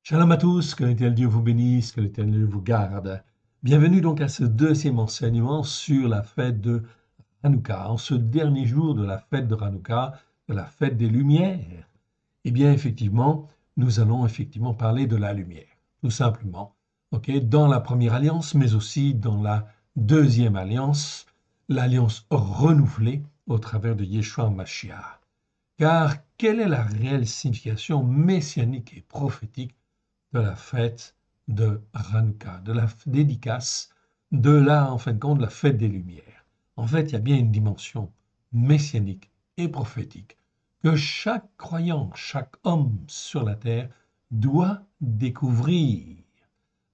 Shalom à tous, que l'Éternel Dieu vous bénisse, que l'Éternel vous garde. Bienvenue donc à ce deuxième enseignement sur la fête de Hanouka. En ce dernier jour de la fête de Hanouka, de la fête des Lumières, eh bien effectivement, nous allons effectivement parler de la lumière, tout simplement. Dans la première alliance, mais aussi dans la deuxième alliance, l'alliance renouvelée au travers de Yeshua Mashiach. Car quelle est la réelle signification messianique et prophétique de la fête de Hanouka, de la dédicace, en fin de compte, la fête des Lumières? En fait, il y a bien une dimension messianique et prophétique que chaque croyant, chaque homme sur la terre doit découvrir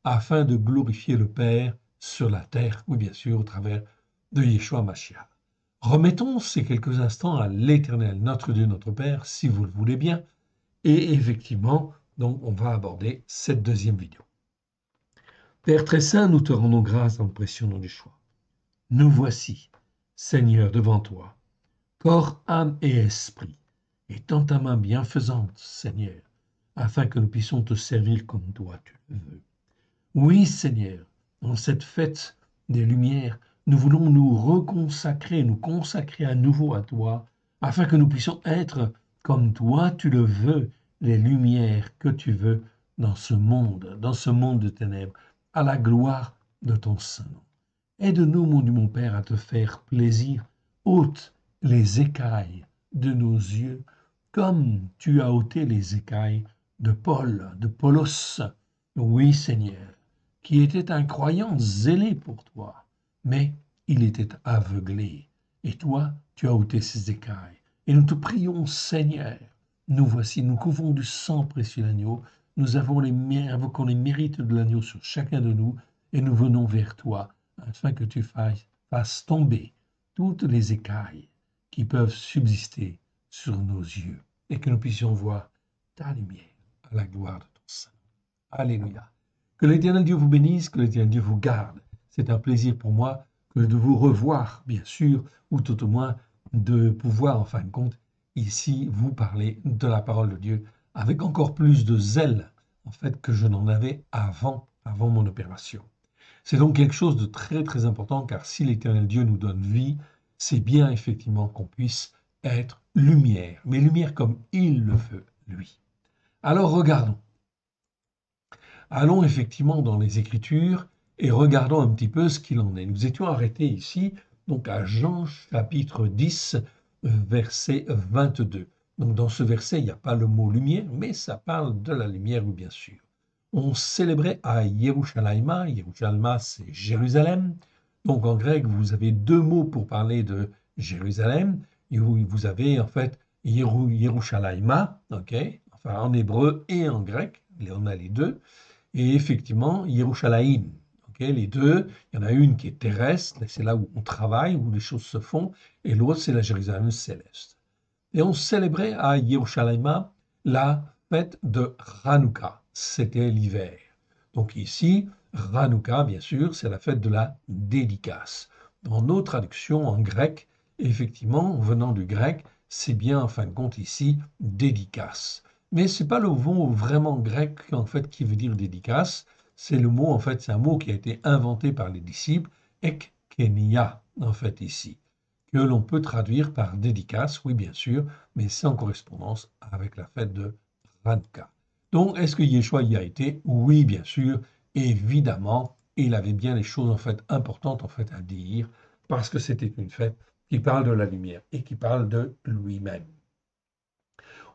afin de glorifier le Père sur la terre, oui bien sûr, au travers de Yeshua Mashiach. Remettons ces quelques instants à l'Éternel, notre Dieu, notre Père, si vous le voulez bien, et effectivement, donc on va aborder cette deuxième vidéo. Père très saint, nous te rendons grâce dans le précieux nom du choix. Nous voici, Seigneur, devant toi, corps, âme et esprit, et tends ta main bienfaisante, Seigneur, afin que nous puissions te servir comme toi tu le veux. Oui, Seigneur, dans cette fête des Lumières, nous voulons nous consacrer à nouveau à toi, afin que nous puissions être, comme toi tu le veux, les lumières que tu veux dans ce monde de ténèbres, à la gloire de ton Saint-Nom. Aide-nous, mon Père, à te faire plaisir. Ôte les écailles de nos yeux, comme tu as ôté les écailles de Paul, de Paulos. Oui, Seigneur, qui était un croyant zélé pour toi, mais il était aveuglé. Et toi, tu as ôté ses écailles. Et nous te prions, Seigneur, nous voici, nous couvrons du sang précieux de l'agneau, nous invoquons les mérites de l'agneau sur chacun de nous, et nous venons vers toi, afin que tu fasses tomber toutes les écailles qui peuvent subsister sur nos yeux, et que nous puissions voir ta lumière à la gloire de ton Saint. Alléluia. Que l'Éternel Dieu vous bénisse, que l'Éternel Dieu vous garde. C'est un plaisir pour moi que de vous revoir, bien sûr, ou tout au moins de pouvoir, en fin de compte, ici, vous parler de la parole de Dieu avec encore plus de zèle, en fait, que je n'en avais avant mon opération. C'est donc quelque chose de très, très important, car si l'Éternel Dieu nous donne vie, c'est bien effectivement qu'on puisse être lumière, mais lumière comme il le veut, lui. Alors regardons. Allons effectivement dans les Écritures et regardons un petit peu ce qu'il en est. Nous étions arrêtés ici, donc à Jean chapitre 10, verset 22. Donc dans ce verset, il n'y a pas le mot lumière, mais ça parle de la lumière, bien sûr. On célébrait à Yerushalayma. Yerushalayma, c'est Jérusalem. Donc en grec, vous avez deux mots pour parler de Jérusalem. Vous avez en fait Yerushalayma, enfin en hébreu et en grec, on a les deux. Et effectivement, Yerushalayim, les deux, il y en a une qui est terrestre, c'est là où on travaille, où les choses se font, et l'autre, c'est la Jérusalem céleste. Et on célébrait à Yerushalayim la fête de Hanouka, c'était l'hiver. Donc ici, Hanouka, bien sûr, c'est la fête de la dédicace. Dans nos traductions en grec, effectivement, venant du grec, c'est bien, en fin de compte, ici, dédicace. Mais ce n'est pas le mot vraiment grec, en fait, qui veut dire dédicace. C'est le mot, en fait, c'est un mot qui a été inventé par les disciples, ekkenia, en fait, ici, que l'on peut traduire par dédicace, oui, bien sûr, mais c'est en correspondance avec la fête de Hanouka. Donc, est-ce que Yeshua y a été? Oui, bien sûr, évidemment, il avait bien les choses, en fait, importantes, en fait, à dire, parce que c'était une fête qui parle de la lumière et qui parle de lui-même.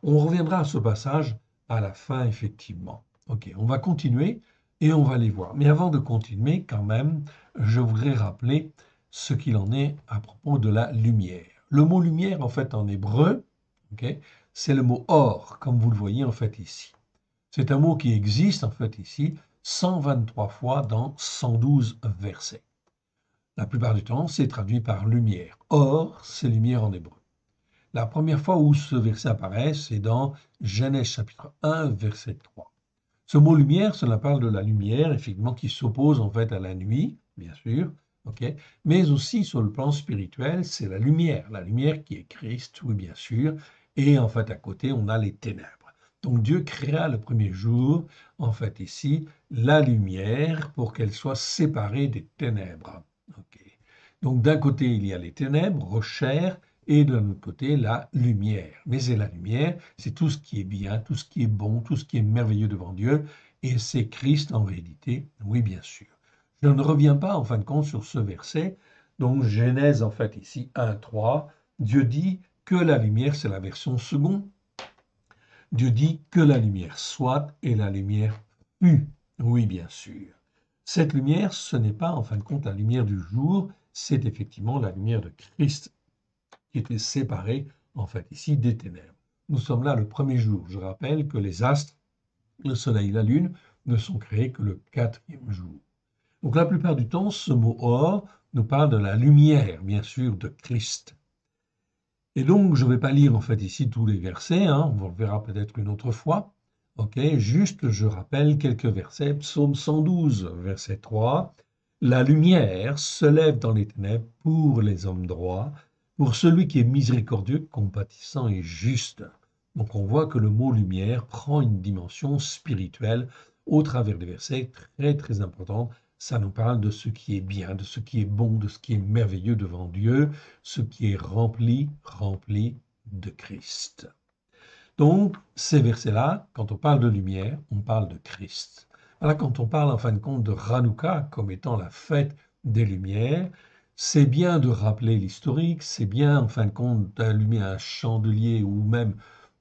On reviendra à ce passage à la fin, effectivement. Ok, on va continuer et on va les voir. Mais avant de continuer, quand même, je voudrais rappeler ce qu'il en est à propos de la lumière. Le mot lumière, en fait, en hébreu, c'est le mot or, comme vous le voyez, en fait, ici. C'est un mot qui existe, en fait, ici, 123 fois dans 112 versets. La plupart du temps, c'est traduit par lumière. Or, c'est lumière en hébreu. La première fois où ce verset apparaît, c'est dans Genèse chapitre 1, verset 3. Ce mot lumière, cela parle de la lumière, effectivement, qui s'oppose en fait à la nuit, bien sûr, mais aussi sur le plan spirituel, c'est la lumière qui est Christ, oui, bien sûr, et en fait à côté, on a les ténèbres. Donc Dieu créa le premier jour, en fait ici, la lumière pour qu'elle soit séparée des ténèbres. Ok. Donc d'un côté, il y a les ténèbres, recherche, et de l'autre côté, la lumière. Mais c'est la lumière, c'est tout ce qui est bien, tout ce qui est bon, tout ce qui est merveilleux devant Dieu, et c'est Christ en réalité, oui bien sûr. Je ne reviens pas en fin de compte sur ce verset, donc Genèse en fait ici 1:3, Dieu dit que la lumière, c'est la version seconde, Dieu dit que la lumière soit et la lumière fut. Oui, bien sûr. Cette lumière, ce n'est pas en fin de compte la lumière du jour, c'est effectivement la lumière de Christ qui était séparée en fait ici des ténèbres. Nous sommes là le premier jour. Je rappelle que les astres, le soleil et la lune ne sont créés que le quatrième jour. Donc la plupart du temps, ce mot or nous parle de la lumière, bien sûr, de Christ. Et donc, je ne vais pas lire en fait ici tous les versets, hein, on le verra peut-être une autre fois. Ok, juste je rappelle quelques versets. Psaume 112, verset 3. La lumière se lève dans les ténèbres pour les hommes droits, pour celui qui est miséricordieux, compatissant et juste. Donc on voit que le mot lumière prend une dimension spirituelle au travers des versets très très importants. Ça nous parle de ce qui est bien, de ce qui est bon, de ce qui est merveilleux devant Dieu, ce qui est rempli de Christ. Donc, ces versets-là, quand on parle de lumière, on parle de Christ. Voilà, quand on parle en fin de compte de Hanouka comme étant la fête des Lumières, c'est bien de rappeler l'historique, c'est bien en fin de compte d'allumer un chandelier ou même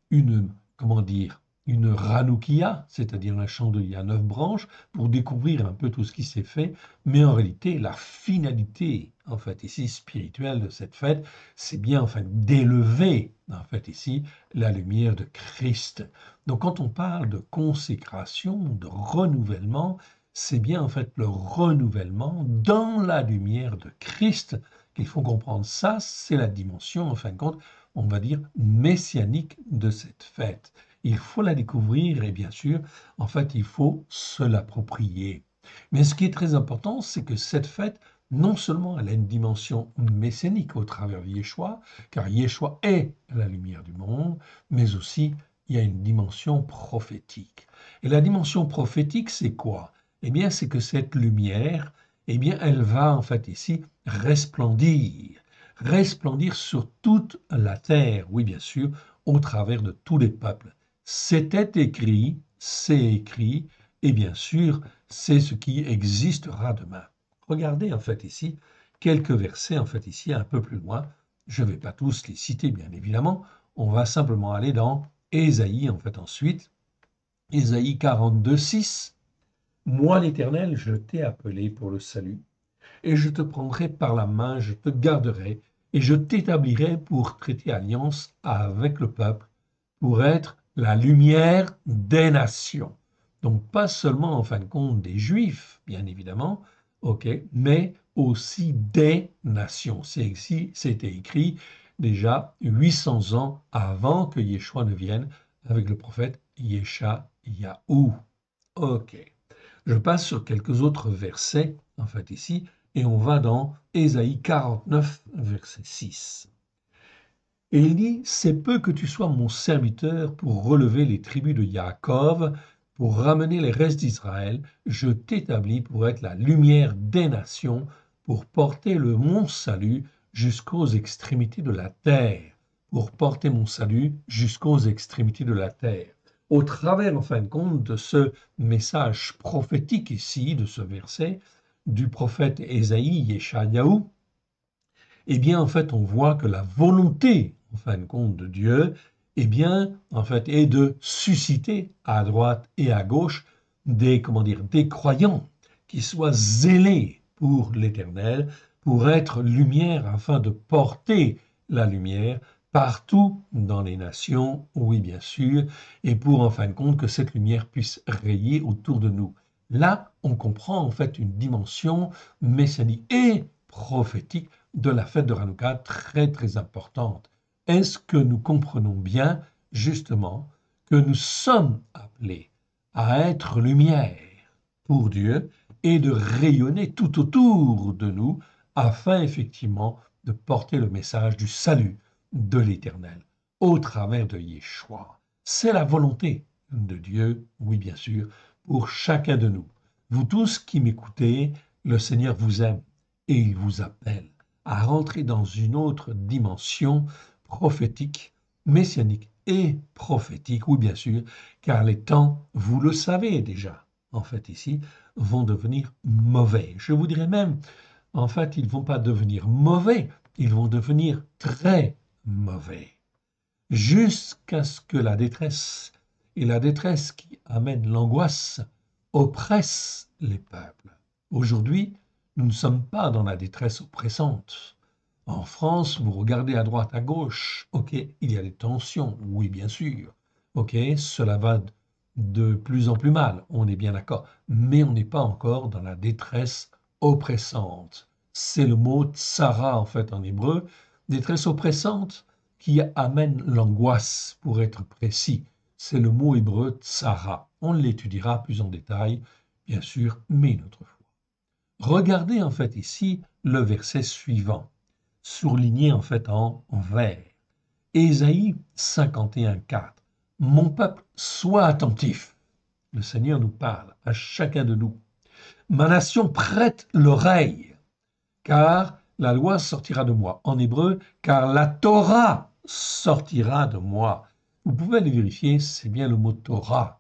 une, comment dire, une ranoukia, c'est-à-dire un chandelier à 9 branches, pour découvrir un peu tout ce qui s'est fait. Mais en réalité, la finalité, en fait, ici, spirituelle de cette fête, c'est bien, en fait, d'élever, en fait, ici, la lumière de Christ. Donc, quand on parle de consécration, de renouvellement, c'est bien, en fait, le renouvellement dans la lumière de Christ qu'il faut comprendre. Ça, c'est la dimension, en fin de compte, on va dire, messianique de cette fête. Il faut la découvrir et bien sûr, en fait, il faut se l'approprier. Mais ce qui est très important, c'est que cette fête, non seulement elle a une dimension messianique au travers de Yeshua, car Yeshua est la lumière du monde, mais aussi il y a une dimension prophétique. Et la dimension prophétique, c'est quoi? Eh bien, c'est que cette lumière, eh bien, elle va en fait ici resplendir resplendir sur toute la terre, oui bien sûr, au travers de tous les peuples. C'était écrit, c'est écrit, et bien sûr, c'est ce qui existera demain. Regardez en fait ici quelques versets en fait ici un peu plus loin. Je ne vais pas tous les citer bien évidemment. On va simplement aller dans Ésaïe en fait ensuite. Ésaïe 42, 6. Moi l'Éternel, je t'ai appelé pour le salut et je te prendrai par la main, je te garderai, et je t'établirai pour traiter alliance avec le peuple, pour être la lumière des nations. Donc pas seulement en fin de compte des Juifs, bien évidemment, ok, mais aussi des nations. C'était écrit déjà 800 ans avant que Yeshua ne vienne avec le prophète Yeshayahu. Ok. Je passe sur quelques autres versets, en fait ici, et on va dans Ésaïe 49, verset 6. Et il dit, c'est peu que tu sois mon serviteur pour relever les tribus de Yaakov, pour ramener les restes d'Israël, je t'établis pour être la lumière des nations, pour porter mon salut jusqu'aux extrémités de la terre, pour porter mon salut jusqu'aux extrémités de la terre. Au travers, en fin de compte, de ce message prophétique ici, de ce verset, du prophète Ésaïe, Yeshayahu, eh bien, en fait, on voit que la volonté, en fin de compte, de Dieu, eh bien, en fait, est de susciter à droite et à gauche des, comment dire, des croyants qui soient zélés pour l'Éternel, pour être lumière afin de porter la lumière partout dans les nations, oui, bien sûr, et pour, en fin de compte, que cette lumière puisse rayer autour de nous. Là, on comprend en fait une dimension messianique et prophétique de la fête de Hanouka très très importante. Est-ce que nous comprenons bien justement que nous sommes appelés à être lumière pour Dieu et de rayonner tout autour de nous afin effectivement de porter le message du salut de l'Éternel au travers de Yeshua. C'est la volonté de Dieu, oui bien sûr, pour chacun de nous. Vous tous qui m'écoutez, le Seigneur vous aime et il vous appelle à rentrer dans une autre dimension prophétique, messianique et prophétique, oui bien sûr, car les temps, vous le savez déjà, en fait ici, vont devenir mauvais. Je vous dirais même, en fait, ils ne vont pas devenir mauvais, ils vont devenir très mauvais, jusqu'à ce que la détresse, et la détresse qui amène l'angoisse, oppresse les peuples. Aujourd'hui, nous ne sommes pas dans la détresse oppressante. En France, vous regardez à droite, à gauche, ok, il y a des tensions, oui bien sûr, ok, cela va de plus en plus mal, on est bien d'accord, mais on n'est pas encore dans la détresse oppressante. C'est le mot tsara en fait en hébreu, détresse oppressante qui amène l'angoisse, pour être précis. C'est le mot hébreu tsara. On l'étudiera plus en détail, bien sûr, mais une autre fois. Regardez en fait ici le verset suivant, surligné en fait en vert. Ésaïe 51,4. Mon peuple, sois attentif. Le Seigneur nous parle à chacun de nous. Ma nation prête l'oreille, car la loi sortira de moi. En hébreu, car la Torah sortira de moi. Vous pouvez le vérifier, c'est bien le mot Torah,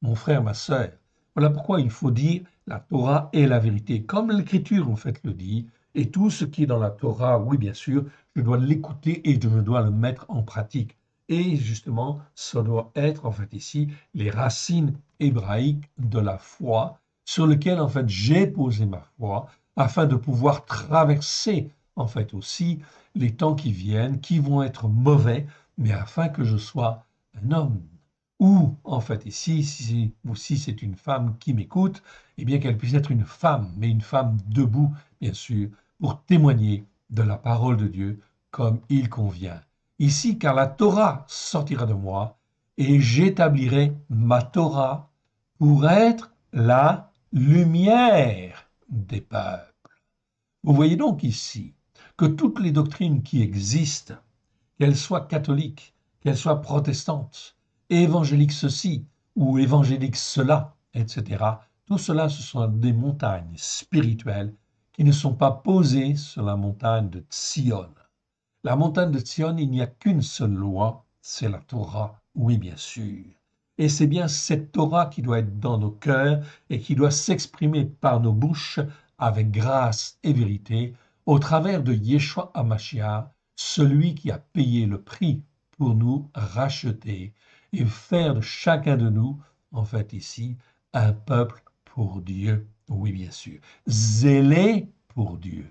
mon frère, ma sœur. Voilà pourquoi il faut dire la Torah est la vérité, comme l'Écriture en fait le dit, et tout ce qui est dans la Torah, oui bien sûr, je dois l'écouter et je dois le mettre en pratique. Et justement, ça doit être en fait ici les racines hébraïques de la foi sur lesquelles en fait j'ai posé ma foi afin de pouvoir traverser en fait aussi les temps qui viennent, qui vont être mauvais, mais afin que je sois un homme. Ou en fait ici, si c'est une femme qui m'écoute, eh bien qu'elle puisse être une femme, mais une femme debout, bien sûr, pour témoigner de la parole de Dieu comme il convient. Ici, car la Torah sortira de moi, et j'établirai ma Torah pour être la lumière des peuples. Vous voyez donc ici que toutes les doctrines qui existent, qu'elles soient catholiques, qu'elles soient protestantes, évangéliques ceci ou évangéliques cela, etc., tout cela, ce sont des montagnes spirituelles qui ne sont pas posées sur la montagne de Sion. La montagne de Sion, il n'y a qu'une seule loi, c'est la Torah, oui bien sûr. Et c'est bien cette Torah qui doit être dans nos cœurs et qui doit s'exprimer par nos bouches avec grâce et vérité au travers de Yeshua HaMashiach, celui qui a payé le prix pour nous racheter et faire de chacun de nous, en fait ici, un peuple pour Dieu, oui bien sûr, zélé pour Dieu.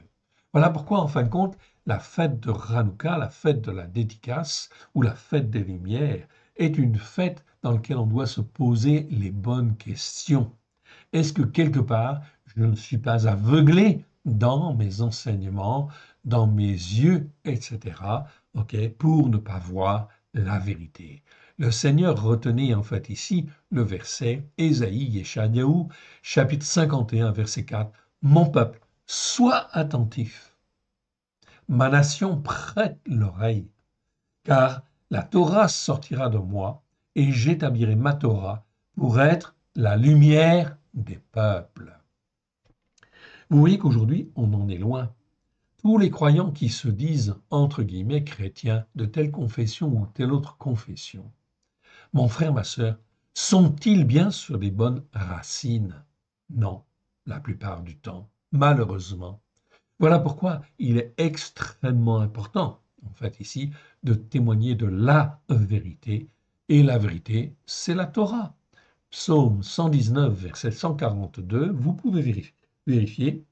Voilà pourquoi, en fin de compte, la fête de Hanouka, la fête de la dédicace ou la fête des Lumières est une fête dans laquelle on doit se poser les bonnes questions. Est-ce que quelque part, je ne suis pas aveuglé dans mes enseignements, dans mes yeux, etc., ok, pour ne pas voir la vérité? Le Seigneur retenait en fait ici le verset Ésaïe Yeshayahu, chapitre 51, verset 4. Mon peuple, sois attentif. Ma nation prête l'oreille, car la Torah sortira de moi, et j'établirai ma Torah pour être la lumière des peuples. Vous voyez qu'aujourd'hui, on en est loin. Tous les croyants qui se disent, entre guillemets, chrétiens de telle confession ou telle autre confession, mon frère, ma sœur, sont-ils bien sur des bonnes racines? Non, la plupart du temps, malheureusement. Voilà pourquoi il est extrêmement important, en fait, ici, de témoigner de la vérité. Et la vérité, c'est la Torah. Psaume 119, verset 142, vous pouvez vérifier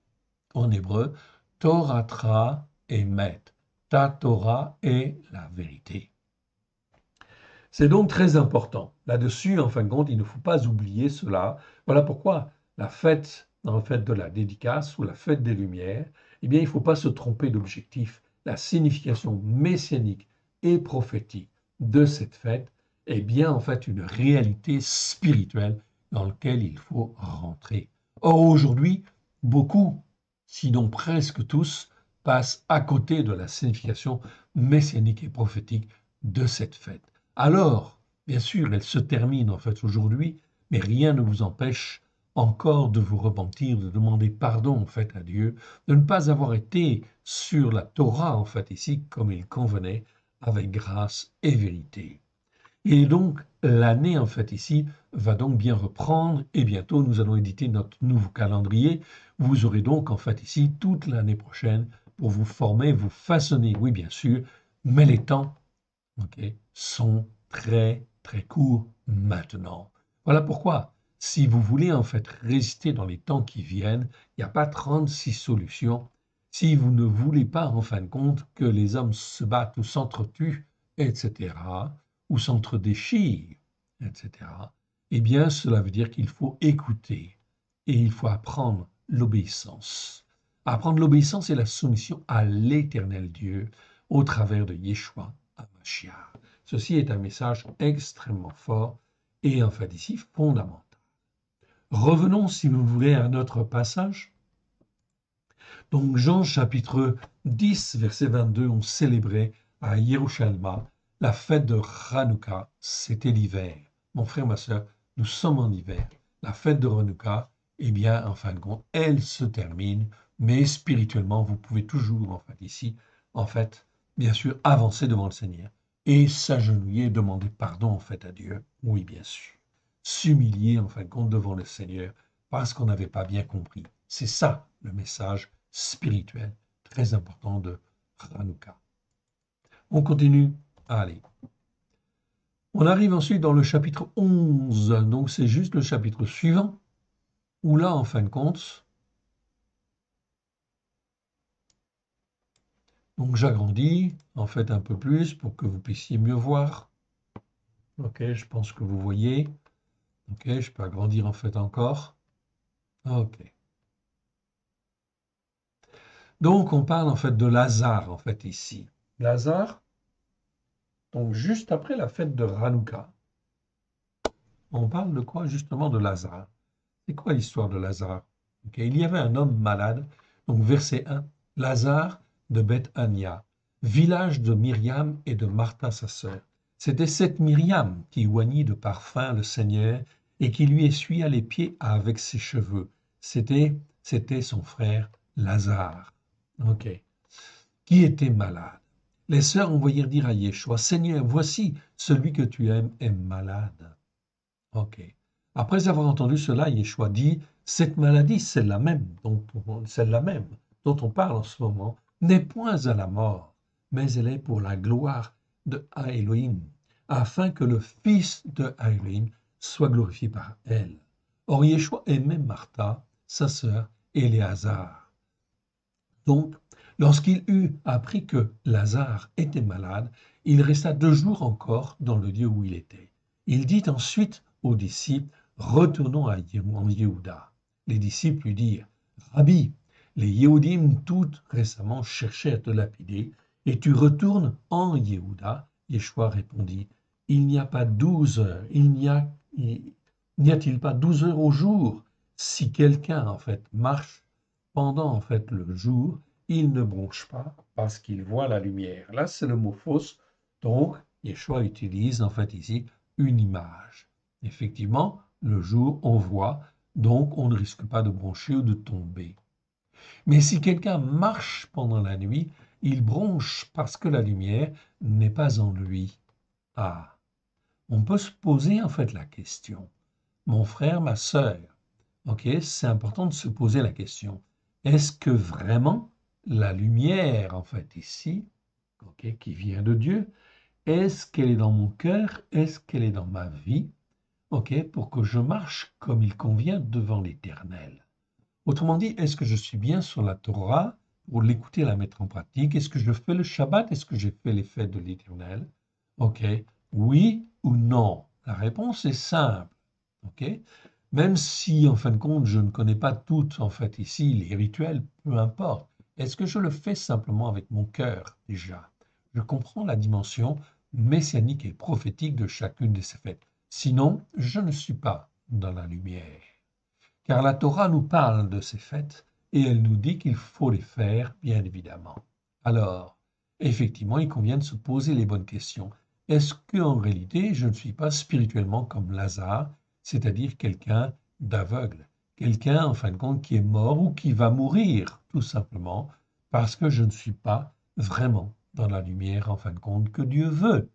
en hébreu, Toratra emet. Ta Torah est la vérité. C'est donc très important. Là-dessus, en fin de compte, il ne faut pas oublier cela. Voilà pourquoi la fête, en fait, de la dédicace ou la fête des Lumières, eh bien, il ne faut pas se tromper d'objectif. La signification messianique et prophétique de cette fête est bien, en fait, une réalité spirituelle dans laquelle il faut rentrer. Or, aujourd'hui, beaucoup, sinon presque tous, passent à côté de la signification messianique et prophétique de cette fête. Alors, Bien sûr, elle se termine en fait aujourd'hui, mais rien ne vous empêche encore de vous repentir, de demander pardon en fait à Dieu, de ne pas avoir été sur la Torah en fait ici comme il convenait, avec grâce et vérité. Et donc l'année en fait ici va donc bien reprendre et bientôt nous allons éditer notre nouveau calendrier. Vous aurez donc en fait ici toute l'année prochaine pour vous former, vous façonner, oui bien sûr, mais les temps sont très très courts maintenant. Voilà pourquoi, si vous voulez en fait résister dans les temps qui viennent, il n'y a pas 36 solutions. Si vous ne voulez pas en fin de compte que les hommes se battent ou s'entretuent, etc., ou s'entre-déchirent, etc., eh bien cela veut dire qu'il faut écouter et il faut apprendre l'obéissance. Apprendre l'obéissance et la soumission à l'éternel Dieu au travers de Yeshua HaMashiach. Ceci est un message extrêmement fort et en fait ici fondamental. Revenons, si vous voulez, à notre passage. Donc Jean chapitre 10, verset 22, on célébrait à Yerushalma la fête de Hanouka, c'était l'hiver. Mon frère, ma soeur, nous sommes en hiver. La fête de Hanouka, eh bien, en fin de compte, elle se termine, mais spirituellement, vous pouvez toujours, en fait, ici, en fait, bien sûr, avancer devant le Seigneur et s'agenouiller, demander pardon, en fait, à Dieu. Oui, bien sûr. S'humilier, en fin de compte, devant le Seigneur parce qu'on n'avait pas bien compris. C'est ça, le message spirituel très important de Hanouka. On continue. Allez. On arrive ensuite dans le chapitre 11, donc c'est juste le chapitre suivant, où là, en fin de compte, donc j'agrandis en fait un peu plus pour que vous puissiez mieux voir. Ok, je pense que vous voyez. Ok, je peux agrandir en fait encore. Ok. Donc on parle en fait de Lazare en fait ici. Lazare, donc juste après la fête de Hanouka, on parle de quoi justement de Lazare. C'est quoi l'histoire de Lazare? Il y avait un homme malade, donc verset 1, Lazare de Bethania, village de Myriam et de Martha sa sœur. C'était cette Myriam qui oignit de parfum le Seigneur et qui lui essuya les pieds avec ses cheveux. C'était son frère Lazare, ok, qui était malade. Les sœurs envoyèrent dire à Yeshua, Seigneur, voici, celui que tu aimes est malade. Ok. Après avoir entendu cela, Yeshua dit, cette maladie, celle-là même dont on parle en ce moment, n'est point à la mort, mais elle est pour la gloire de Elohim, afin que le Fils de Elohim soit glorifié par elle. Or, Yeshua aimait Martha, sa sœur, et Éléazar. Donc, lorsqu'il eut appris que Lazare était malade, il resta 2 jours encore dans le lieu où il était. Il dit ensuite aux disciples, retournons en Yehuda. Les disciples lui dirent, Rabbi, les Yehudim tout récemment cherchaient à te lapider, et tu retournes en Yehuda. Yeshua répondit, il n'y a pas 12 heures, n'y a-t-il pas 12 heures au jour? Si quelqu'un en fait marche pendant en fait le jour, il ne bronche pas parce qu'il voit la lumière. Là, c'est le mot fausse. Donc, Yeshua utilise en fait ici une image. Effectivement, le jour, on voit, donc on ne risque pas de broncher ou de tomber. Mais si quelqu'un marche pendant la nuit, il bronche parce que la lumière n'est pas en lui. Ah, on peut se poser en fait la question. Mon frère, ma sœur, ok, c'est important de se poser la question. Est-ce que vraiment la lumière, en fait, ici, ok, qui vient de Dieu, est-ce qu'elle est dans mon cœur? Est-ce qu'elle est dans ma vie? Ok, pour que je marche comme il convient devant l'Éternel. Autrement dit, est-ce que je suis bien sur la Torah pour l'écouter et la mettre en pratique? Est-ce que je fais le Shabbat? Est-ce que j'ai fait les fêtes de l'Éternel? Ok, oui ou non? La réponse est simple. Ok, même si, en fin de compte, je ne connais pas toutes, en fait, ici, les rituels, peu importe. Est-ce que je le fais simplement avec mon cœur, déjà? Je comprends la dimension messianique et prophétique de chacune de ces fêtes. Sinon, je ne suis pas dans la lumière. Car la Torah nous parle de ces fêtes et elle nous dit qu'il faut les faire, bien évidemment. Alors, effectivement, il convient de se poser les bonnes questions. est-ce qu'en réalité, je ne suis pas spirituellement comme Lazare, c'est-à-dire quelqu'un d'aveugle, quelqu'un, en fin de compte, qui est mort ou qui va mourir, tout simplement, parce que je ne suis pas vraiment dans la lumière, en fin de compte, que Dieu veut.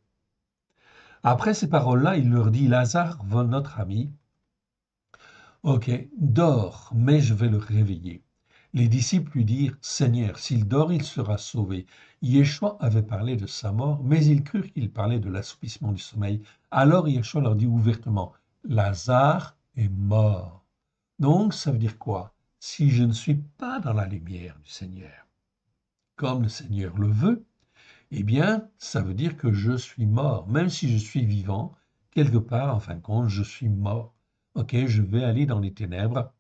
Après ces paroles-là, il leur dit, Lazare, notre ami, ok, dort, mais je vais le réveiller. Les disciples lui dirent, Seigneur, s'il dort, il sera sauvé. Yeshua avait parlé de sa mort, mais ils crurent qu'il parlait de l'assoupissement du sommeil. Alors Yeshua leur dit ouvertement, Lazare est mort. Donc, ça veut dire quoi? Si je ne suis pas dans la lumière du Seigneur, comme le Seigneur le veut, eh bien, ça veut dire que je suis mort. Même si je suis vivant, quelque part, en fin de compte, je suis mort. Ok, je vais aller dans les ténèbres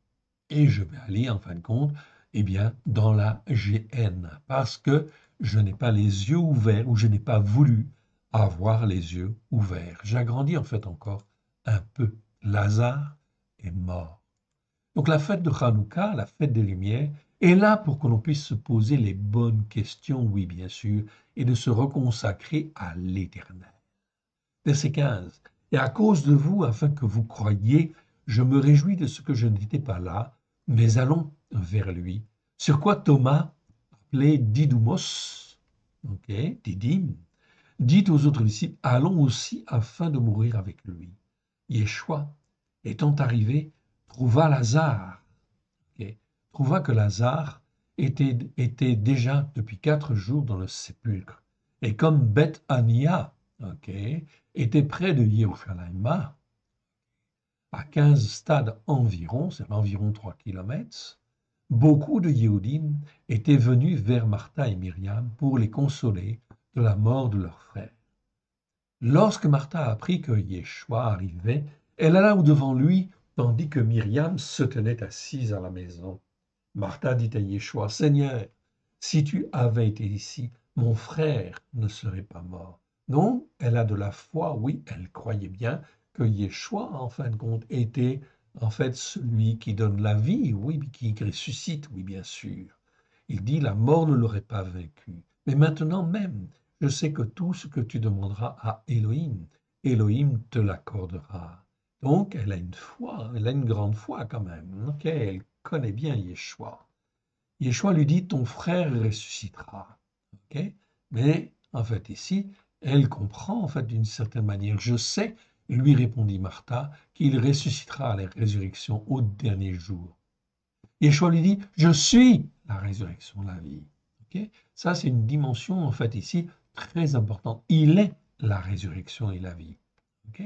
et je vais aller, en fin de compte, eh bien, dans la GN, parce que je n'ai pas les yeux ouverts ou je n'ai pas voulu avoir les yeux ouverts. J'agrandis en fait encore un peu. Lazare est mort. Donc la fête de Hanouka, la fête des Lumières, est là pour que l'on puisse se poser les bonnes questions, oui bien sûr, et de se reconsacrer à l'Éternel. Verset 15. Et à cause de vous, afin que vous croyiez, je me réjouis de ce que je n'étais pas là, mais allons vers lui. Sur quoi Thomas, appelé Didymos, ok, Didyme, dit aux autres disciples, allons aussi afin de mourir avec lui. Yeshua, étant arrivé, trouva Lazare, ok, trouva que Lazare était déjà depuis 4 jours dans le sépulcre. Et comme Beth Ania, ok, était près de Yerushalayim, à 15 stades environ, c'est environ 3 kilomètres, beaucoup de Yéhoudim étaient venus vers Martha et Myriam pour les consoler de la mort de leur frère. Lorsque Martha apprit que Yeshua arrivait, elle alla au-devant lui, tandis que Myriam se tenait assise à la maison. Martha dit à Yeshua, Seigneur, si tu avais été ici, mon frère ne serait pas mort. Non, elle a de la foi, oui, elle croyait bien que Yeshua, en fin de compte, était en fait celui qui donne la vie, oui, qui ressuscite, oui, bien sûr. Il dit, la mort ne l'aurait pas vaincu. Mais maintenant même, je sais que tout ce que tu demanderas à Elohim, Elohim te l'accordera. Donc, elle a une foi, elle a une grande foi quand même. Ok, elle connaît bien Yeshua. Yeshua lui dit, ton frère ressuscitera. Ok, mais en fait ici, elle comprend en fait d'une certaine manière. Je sais, lui répondit Martha, qu'il ressuscitera à la résurrection au dernier jour. Yeshua lui dit, je suis la résurrection, la vie. Ok, ça c'est une dimension en fait ici très importante. Il est la résurrection et la vie. Ok,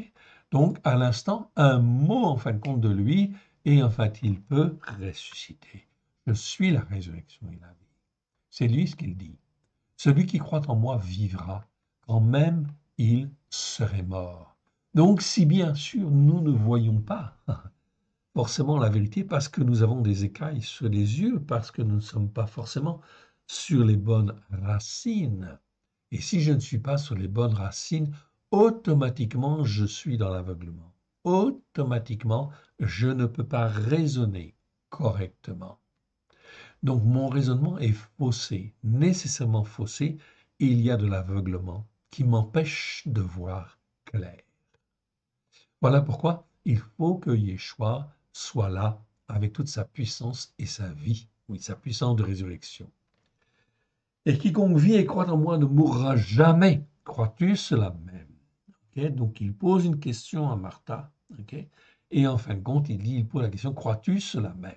donc à l'instant, un mot en fin de compte de lui et en fait il peut ressusciter. Je suis la résurrection et la vie. C'est lui ce qu'il dit. Celui qui croit en moi vivra, quand même il serait mort. Donc si bien sûr nous ne voyons pas forcément la vérité parce que nous avons des écailles sur les yeux, parce que nous ne sommes pas forcément sur les bonnes racines. Et si je ne suis pas sur les bonnes racines, automatiquement je suis dans l'aveuglement. Automatiquement, je ne peux pas raisonner correctement. Donc mon raisonnement est faussé, nécessairement faussé, et il y a de l'aveuglement qui m'empêche de voir clair. Voilà pourquoi il faut que Yeshua soit là avec toute sa puissance et sa vie, oui, sa puissance de résurrection. Et quiconque vit et croit en moi ne mourra jamais. Crois-tu cela même? Okay? Donc il pose une question à Martha, okay? Et en fin de compte, il pose la question, crois-tu cela même?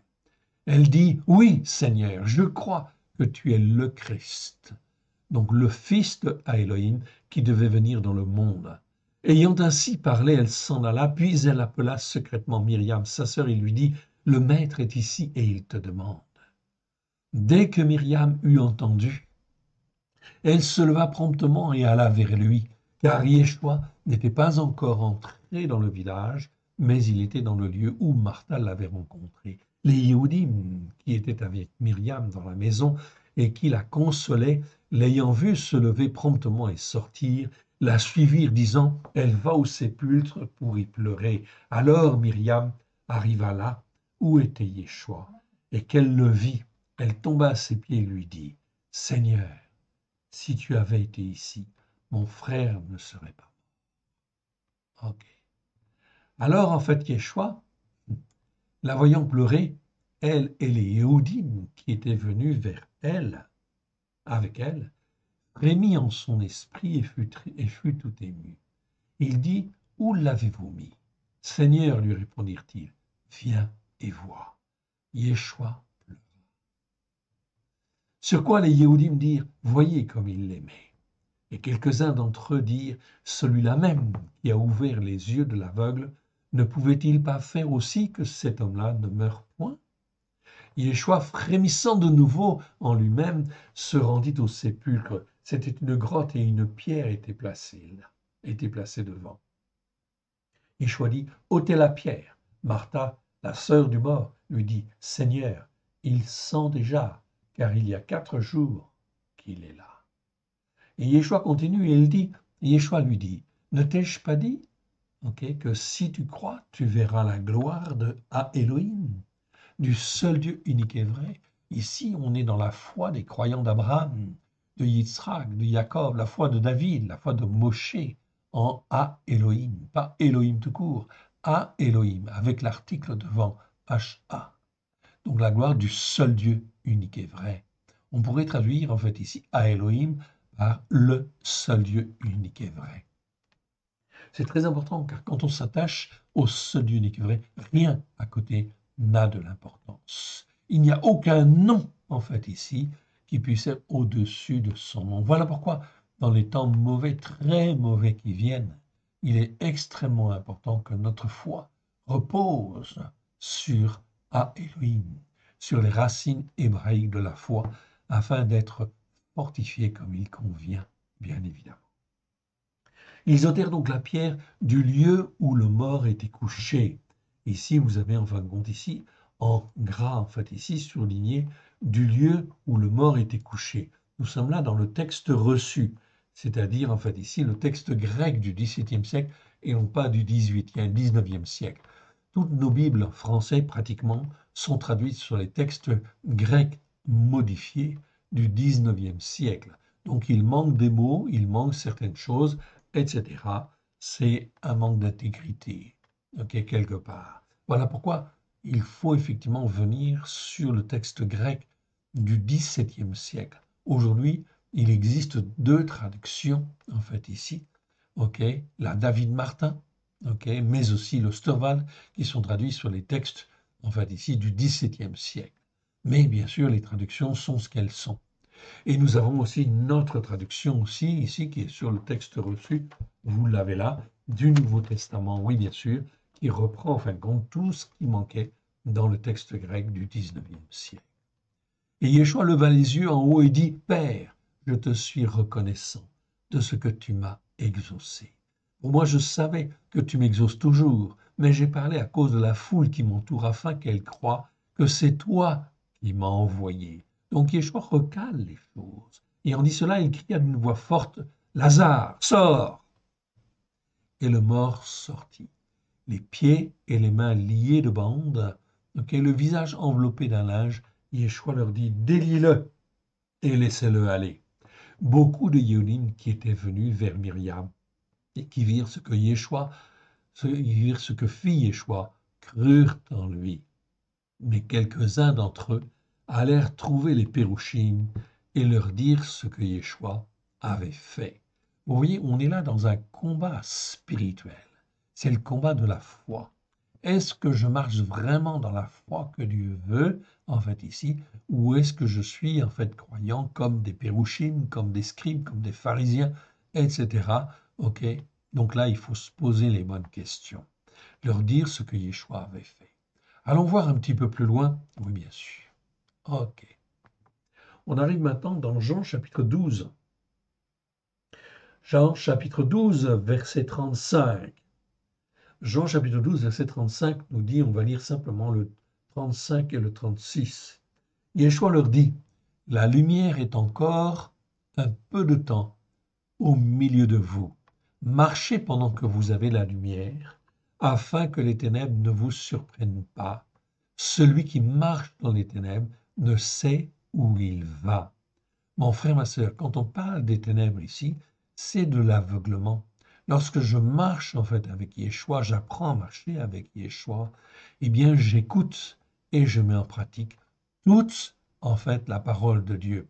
Elle dit, oui, Seigneur, je crois que tu es le Christ, donc le Fils de Elohim qui devait venir dans le monde. Ayant ainsi parlé, elle s'en alla, puis elle appela secrètement Myriam, sa sœur, et lui dit, le Maître est ici et il te demande. Dès que Myriam eut entendu, elle se leva promptement et alla vers lui, car Yeshua n'était pas encore entré dans le village, mais il était dans le lieu où Martha l'avait rencontré. Les Yéhoudim qui étaient avec Myriam dans la maison et qui la consolaient, l'ayant vue se lever promptement et sortir, la suivirent, disant, elle va au sépulcre pour y pleurer. Alors Myriam arriva là où était Yeshua, et qu'elle le vit, elle tomba à ses pieds et lui dit, Seigneur, si tu avais été ici, mon frère ne serait pas mort. Ok. Alors, en fait, Yeshua, la voyant pleurer, elle et les Yehoudim qui étaient venus vers elle, avec elle, frémit en son esprit et fut tout ému. Il dit, où l'avez-vous mis? Seigneur, lui répondirent-ils, viens et vois. Yeshua pleura. Sur quoi les Yehoudim dirent, voyez comme il l'aimait. Et quelques-uns d'entre eux dirent, celui-là même qui a ouvert les yeux de l'aveugle, ne pouvait-il pas faire aussi que cet homme-là ne meure point? Yeshua, frémissant de nouveau en lui-même, se rendit au sépulcre. C'était une grotte et une pierre était placée là, était placée devant. Yeshua dit, ôtez la pierre. Martha, la sœur du mort, lui dit, Seigneur, il sent déjà, car il y a 4 jours qu'il est là. Et Yeshua continue et il dit, Yeshua lui dit, ne t'ai-je pas dit, que si tu crois, tu verras la gloire de Elohim, du seul Dieu unique et vrai. Ici, on est dans la foi des croyants d'Abraham, de Yitzhak, de Jacob, la foi de David, la foi de Moshe en Elohim, pas Elohim tout court, Elohim, avec l'article devant H-A. Donc la gloire du seul Dieu unique et vrai. On pourrait traduire en fait ici Elohim par le seul Dieu unique et vrai. C'est très important car quand on s'attache au seul Dieu unique et vrai, rien à côté n'a de l'importance. Il n'y a aucun nom en fait ici qui puisse être au-dessus de son nom. Voilà pourquoi dans les temps mauvais, très mauvais qui viennent, il est extrêmement important que notre foi repose sur Elohim, sur les racines hébraïques de la foi, afin d'être fortifié comme il convient, bien évidemment. Ils ôtèrent donc la pierre du lieu où le mort était couché. Ici, vous avez en fin de compte ici, en gras, en fait ici, surligné, du lieu où le mort était couché. Nous sommes là dans le texte reçu, c'est-à-dire en fait ici le texte grec du XVIIe siècle et non pas du XVIIIe, XIXe siècle. Toutes nos Bibles françaises, pratiquement, sont traduites sur les textes grecs modifiés du XIXe siècle. Donc il manque des mots, il manque certaines choses, etc. C'est un manque d'intégrité, quelque part. Voilà pourquoi il faut effectivement venir sur le texte grec du XVIIe siècle. Aujourd'hui, il existe 2 traductions, en fait, ici, la David Martin, mais aussi le Storval, qui sont traduits sur les textes, en fait, ici, du XVIIe siècle. Mais bien sûr, les traductions sont ce qu'elles sont. Et nous avons aussi notre traduction aussi, ici, qui est sur le texte reçu, vous l'avez là, du Nouveau Testament, oui bien sûr, qui reprend en fin de compte tout ce qui manquait dans le texte grec du XIXe siècle. Et Yeshua leva les yeux en haut et dit, Père, je te suis reconnaissant de ce que tu m'as exaucé. Pour moi, je savais que tu m'exauces toujours, mais j'ai parlé à cause de la foule qui m'entoure afin qu'elle croie que c'est toi qui m'as envoyé. Donc Yeshua recale les choses. Et en dit cela, il cria d'une voix forte, Lazare, sors! Et le mort sortit, les pieds et les mains liés de bandes, le visage enveloppé d'un linge. Yeshua leur dit, déliez-le et laissez-le aller. Beaucoup de Yehudim qui étaient venus vers Myriam et qui virent ce que fit Yeshua, crurent en lui. Mais quelques-uns d'entre eux allèrent trouver les Pérouchim et leur dire ce que Yeshua avait fait. Vous voyez, on est là dans un combat spirituel. C'est le combat de la foi. Est-ce que je marche vraiment dans la foi que Dieu veut, en fait, ici, ou est-ce que je suis, en fait, croyant comme des Pérouchim, comme des scribes, comme des pharisiens, etc. Donc là, il faut se poser les bonnes questions, leur dire ce que Yeshua avait fait. Allons voir un petit peu plus loin. Oui, bien sûr. Ok. On arrive maintenant dans Jean chapitre 12. Jean chapitre 12, verset 35. Jean chapitre 12, verset 35 nous dit, on va lire simplement le 35 et le 36. Yeshua leur dit, la lumière est encore un peu de temps au milieu de vous. Marchez pendant que vous avez la lumière, afin que les ténèbres ne vous surprennent pas. Celui qui marche dans les ténèbres ne sait où il va. Mon frère, ma sœur, quand on parle des ténèbres ici, c'est de l'aveuglement. Lorsque je marche en fait avec Yeshua, j'apprends à marcher avec Yeshua, eh bien j'écoute et je mets en pratique toute en fait la parole de Dieu,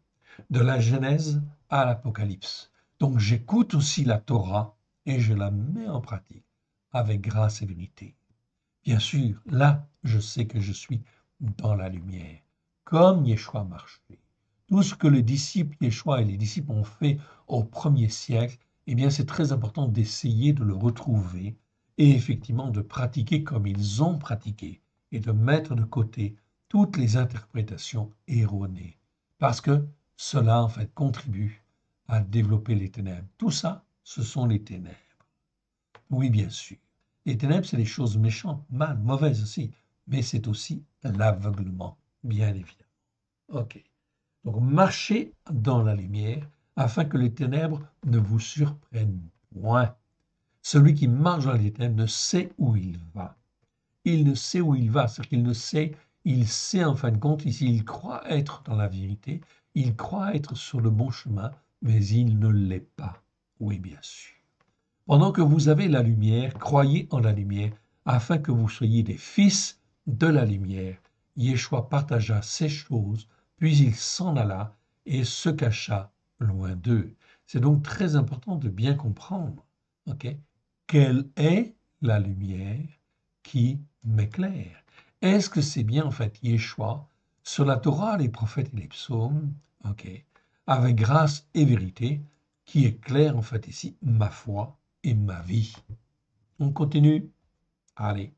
de la Genèse à l'Apocalypse. Donc j'écoute aussi la Torah et je la mets en pratique avec grâce et vérité. Bien sûr, là, je sais que je suis dans la lumière, comme Yeshua marchait. Tout ce que les disciples Yeshua et les disciples ont fait au premier siècle, eh bien, c'est très important d'essayer de le retrouver et effectivement de pratiquer comme ils ont pratiqué et de mettre de côté toutes les interprétations erronées, parce que cela, en fait, contribue à développer les ténèbres. Tout ça, ce sont les ténèbres. Oui, bien sûr. Les ténèbres, c'est des choses méchantes, mal, mauvaises aussi, mais c'est aussi l'aveuglement, bien évidemment. OK. Donc, marchez dans la lumière afin que les ténèbres ne vous surprennent point. Celui qui marche dans les ténèbres ne sait où il va. Il ne sait où il va, c'est-à-dire qu'il ne sait, il sait en fin de compte, ici, il croit être dans la vérité, il croit être sur le bon chemin, mais il ne l'est pas. Oui, bien sûr. Pendant que vous avez la lumière, croyez en la lumière, afin que vous soyez des fils de la lumière. Yeshua partagea ces choses, puis il s'en alla et se cacha loin d'eux. C'est donc très important de bien comprendre, ok, quelle est la lumière qui m'éclaire. Est-ce que c'est bien en fait Yeshua sur la Torah, les prophètes et les psaumes, ok, avec grâce et vérité, qui éclaire en fait ici ma foi et ma vie. On continue. Allez.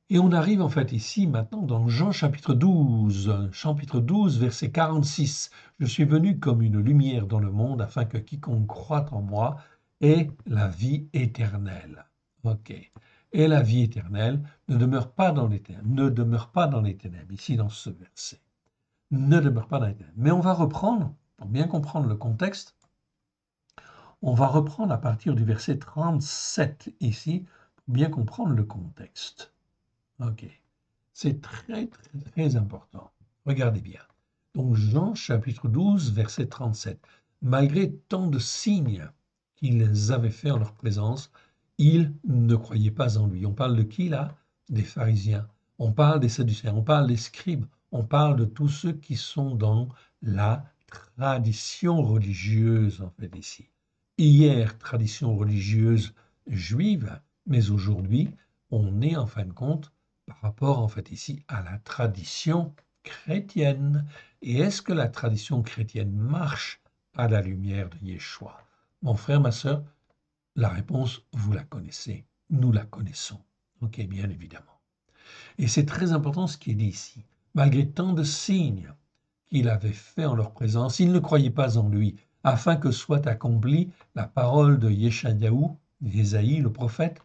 Et on arrive en fait ici maintenant dans Jean chapitre 12, verset 46. Je suis venu comme une lumière dans le monde afin que quiconque croit en moi ait la vie éternelle. Ok. Et la vie éternelle ne demeure pas dans les ténèbres, ne demeure pas dans les ténèbres, ici dans ce verset. Ne demeure pas dans les ténèbres. Mais on va reprendre, pour bien comprendre le contexte, on va reprendre à partir du verset 37 ici, pour bien comprendre le contexte. OK. C'est très, très, très important. Regardez bien. Donc Jean chapitre 12, verset 37. Malgré tant de signes qu'ils avaient faits en leur présence, ils ne croyaient pas en lui. On parle de qui là? Des pharisiens. On parle des sadducéens. On parle des scribes. On parle de tous ceux qui sont dans la tradition religieuse, en fait, ici. Hier, tradition religieuse juive, mais aujourd'hui, on est en fin de compte par rapport en fait ici à la tradition chrétienne. Et est-ce que la tradition chrétienne marche à la lumière de Yeshua? Mon frère, ma sœur, la réponse, vous la connaissez. Nous la connaissons. OK, bien évidemment. Et c'est très important ce qui est dit ici. Malgré tant de signes qu'il avait faits en leur présence, ils ne croyaient pas en lui, afin que soit accomplie la parole de Yeshayahu, Ésaïe, le prophète,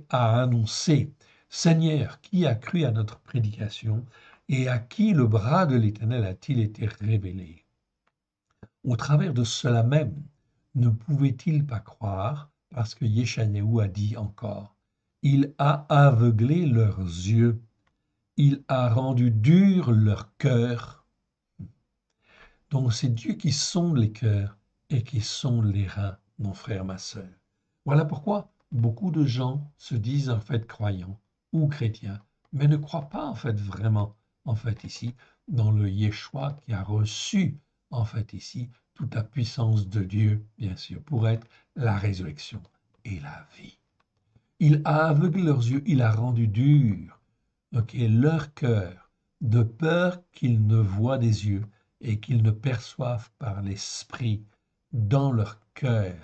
a annoncé: Seigneur, qui a cru à notre prédication et à qui le bras de l'Éternel a-t-il été révélé? Au travers de cela même, ne pouvait-il pas croire, parce que Yeshayahu a dit encore: Il a aveuglé leurs yeux, il a rendu dur leur cœur. Donc c'est Dieu qui sonde les cœurs et qui sonde les reins, mon frère, ma sœur. Voilà pourquoi beaucoup de gens se disent en fait croyants ou chrétiens, mais ne croient pas en fait vraiment, en fait ici, dans le Yeshua qui a reçu en fait ici toute la puissance de Dieu, bien sûr, pour être la résurrection et la vie. Il a aveuglé leurs yeux, il a rendu dur, leur cœur, de peur qu'ils ne voient des yeux et qu'ils ne perçoivent par l'esprit dans leur cœur,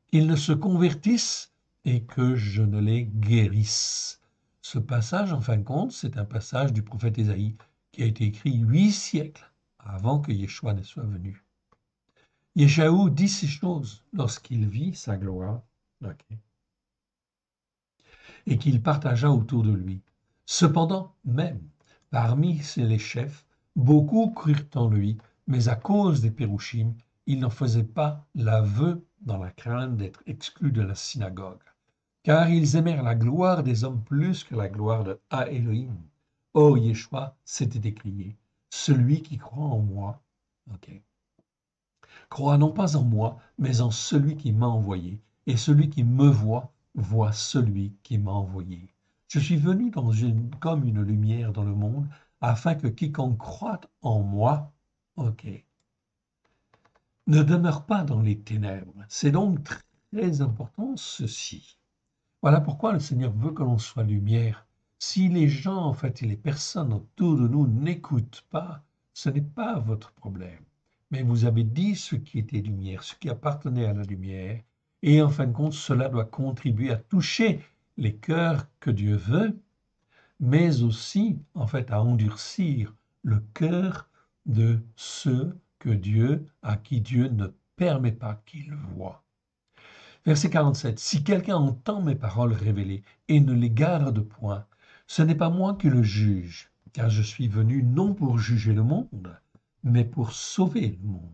qu'ils ne se convertissent et que je ne les guérisse. Ce passage, en fin de compte, c'est un passage du prophète Ésaïe qui a été écrit 8 siècles avant que Yeshua ne soit venu. Yeshayahu dit ces choses lorsqu'il vit sa gloire, et qu'il partagea autour de lui. Cependant, même parmi les chefs, beaucoup crurent en lui, mais à cause des Pérouchim, ils n'en faisaient pas l'aveu dans la crainte d'être exclus de la synagogue. Car ils aimèrent la gloire des hommes plus que la gloire de Elohim. Or, Yeshua s'était décrié: celui qui croit en moi, croit non pas en moi, mais en celui qui m'a envoyé. et celui qui me voit, voit celui qui m'a envoyé. Je suis venu comme une lumière dans le monde, afin que quiconque croit en moi, ok, ne demeure pas dans les ténèbres. C'est donc très important ceci. Voilà pourquoi le Seigneur veut que l'on soit lumière. Si les gens, en fait, et les personnes autour de nous n'écoutent pas, ce n'est pas votre problème. Mais vous avez dit ce qui était lumière, ce qui appartenait à la lumière, et en fin de compte, cela doit contribuer à toucher les cœurs que Dieu veut, mais aussi, en fait, à endurcir le cœur de ceux à qui Dieu ne permet pas qu'ils voient. Verset 47. Si quelqu'un entend mes paroles révélées et ne les garde point, ce n'est pas moi qui le juge, car je suis venu non pour juger le monde, mais pour sauver le monde.